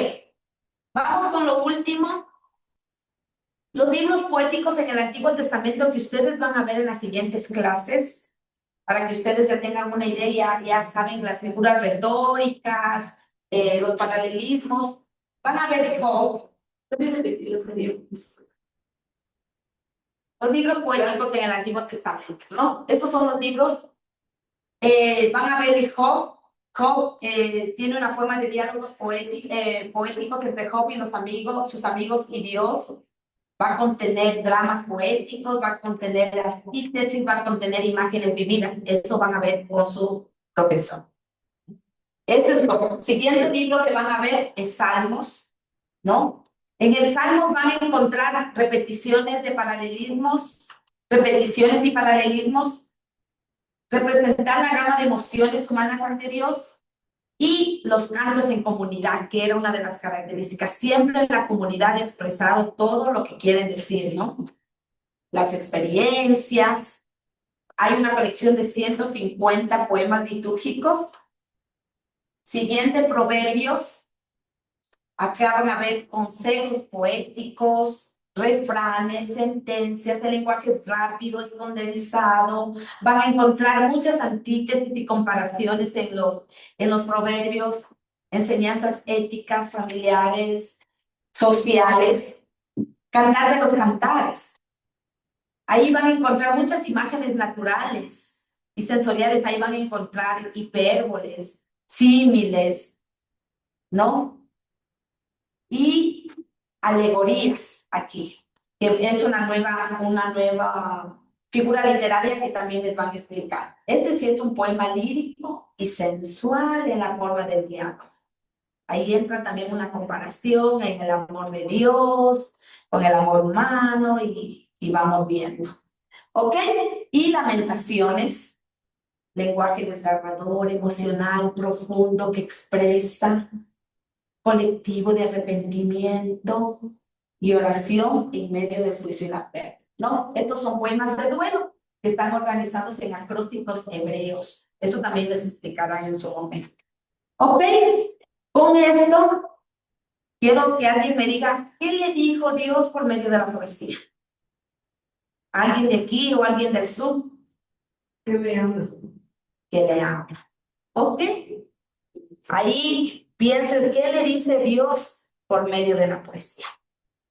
vamos con lo último. Los libros poéticos en el Antiguo Testamento que ustedes van a ver en las siguientes clases, para que ustedes ya tengan una idea, ya saben las figuras retóricas, los paralelismos. Van a ver Job. Los libros poéticos en el Antiguo Testamento, ¿no? Estos son los libros. Van a ver el Job. Job tiene una forma de diálogos poéticos entre Job y los amigos, sus amigos y Dios. Va a contener dramas poéticos, va a contener antítesis, va a contener imágenes vividas. Eso van a ver con su profesor. Este es lo siguiente libro que van a ver es Salmos, ¿no? En el Salmos van a encontrar repeticiones de paralelismos, repeticiones y paralelismos, representar la gama de emociones humanas ante Dios y los cantos en comunidad, que era una de las características. Siempre la comunidad ha expresado todo lo que quieren decir, ¿no? Las experiencias. Hay una colección de 150 poemas litúrgicos. Siguiente, Proverbios. Acá van a ver consejos poéticos, refranes, sentencias, el lenguaje es rápido, es condensado. Van a encontrar muchas antítesis y comparaciones en los proverbios, enseñanzas éticas, familiares, sociales. Cantar de los cantares. Ahí van a encontrar muchas imágenes naturales y sensoriales. Ahí van a encontrar hipérboles, símiles, ¿no? Y alegorías aquí, que es una nueva figura literaria que también les van a explicar. Este sí es un poema lírico y sensual en la forma del diálogo. Ahí entra también una comparación en el amor de Dios, con el amor humano y vamos viendo. ¿Ok? Y lamentaciones, lenguaje desgarrador, emocional, profundo, que expresa, colectivo de arrepentimiento y oración en medio del juicio y la pérdida, ¿no? Estos son poemas de duelo que están organizados en acrósticos hebreos. Eso también les explicarán en su momento. ¿Ok? Con esto, quiero que alguien me diga, ¿qué le dijo Dios por medio de la poesía? ¿Alguien de aquí o alguien del sur? Que me habla. Que le habla. ¿Ok? Ahí piensen qué le dice Dios por medio de la poesía.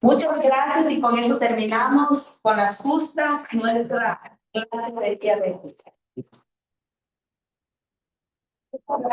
Muchas gracias y con eso terminamos con las justas nuestra clase del día de hoy.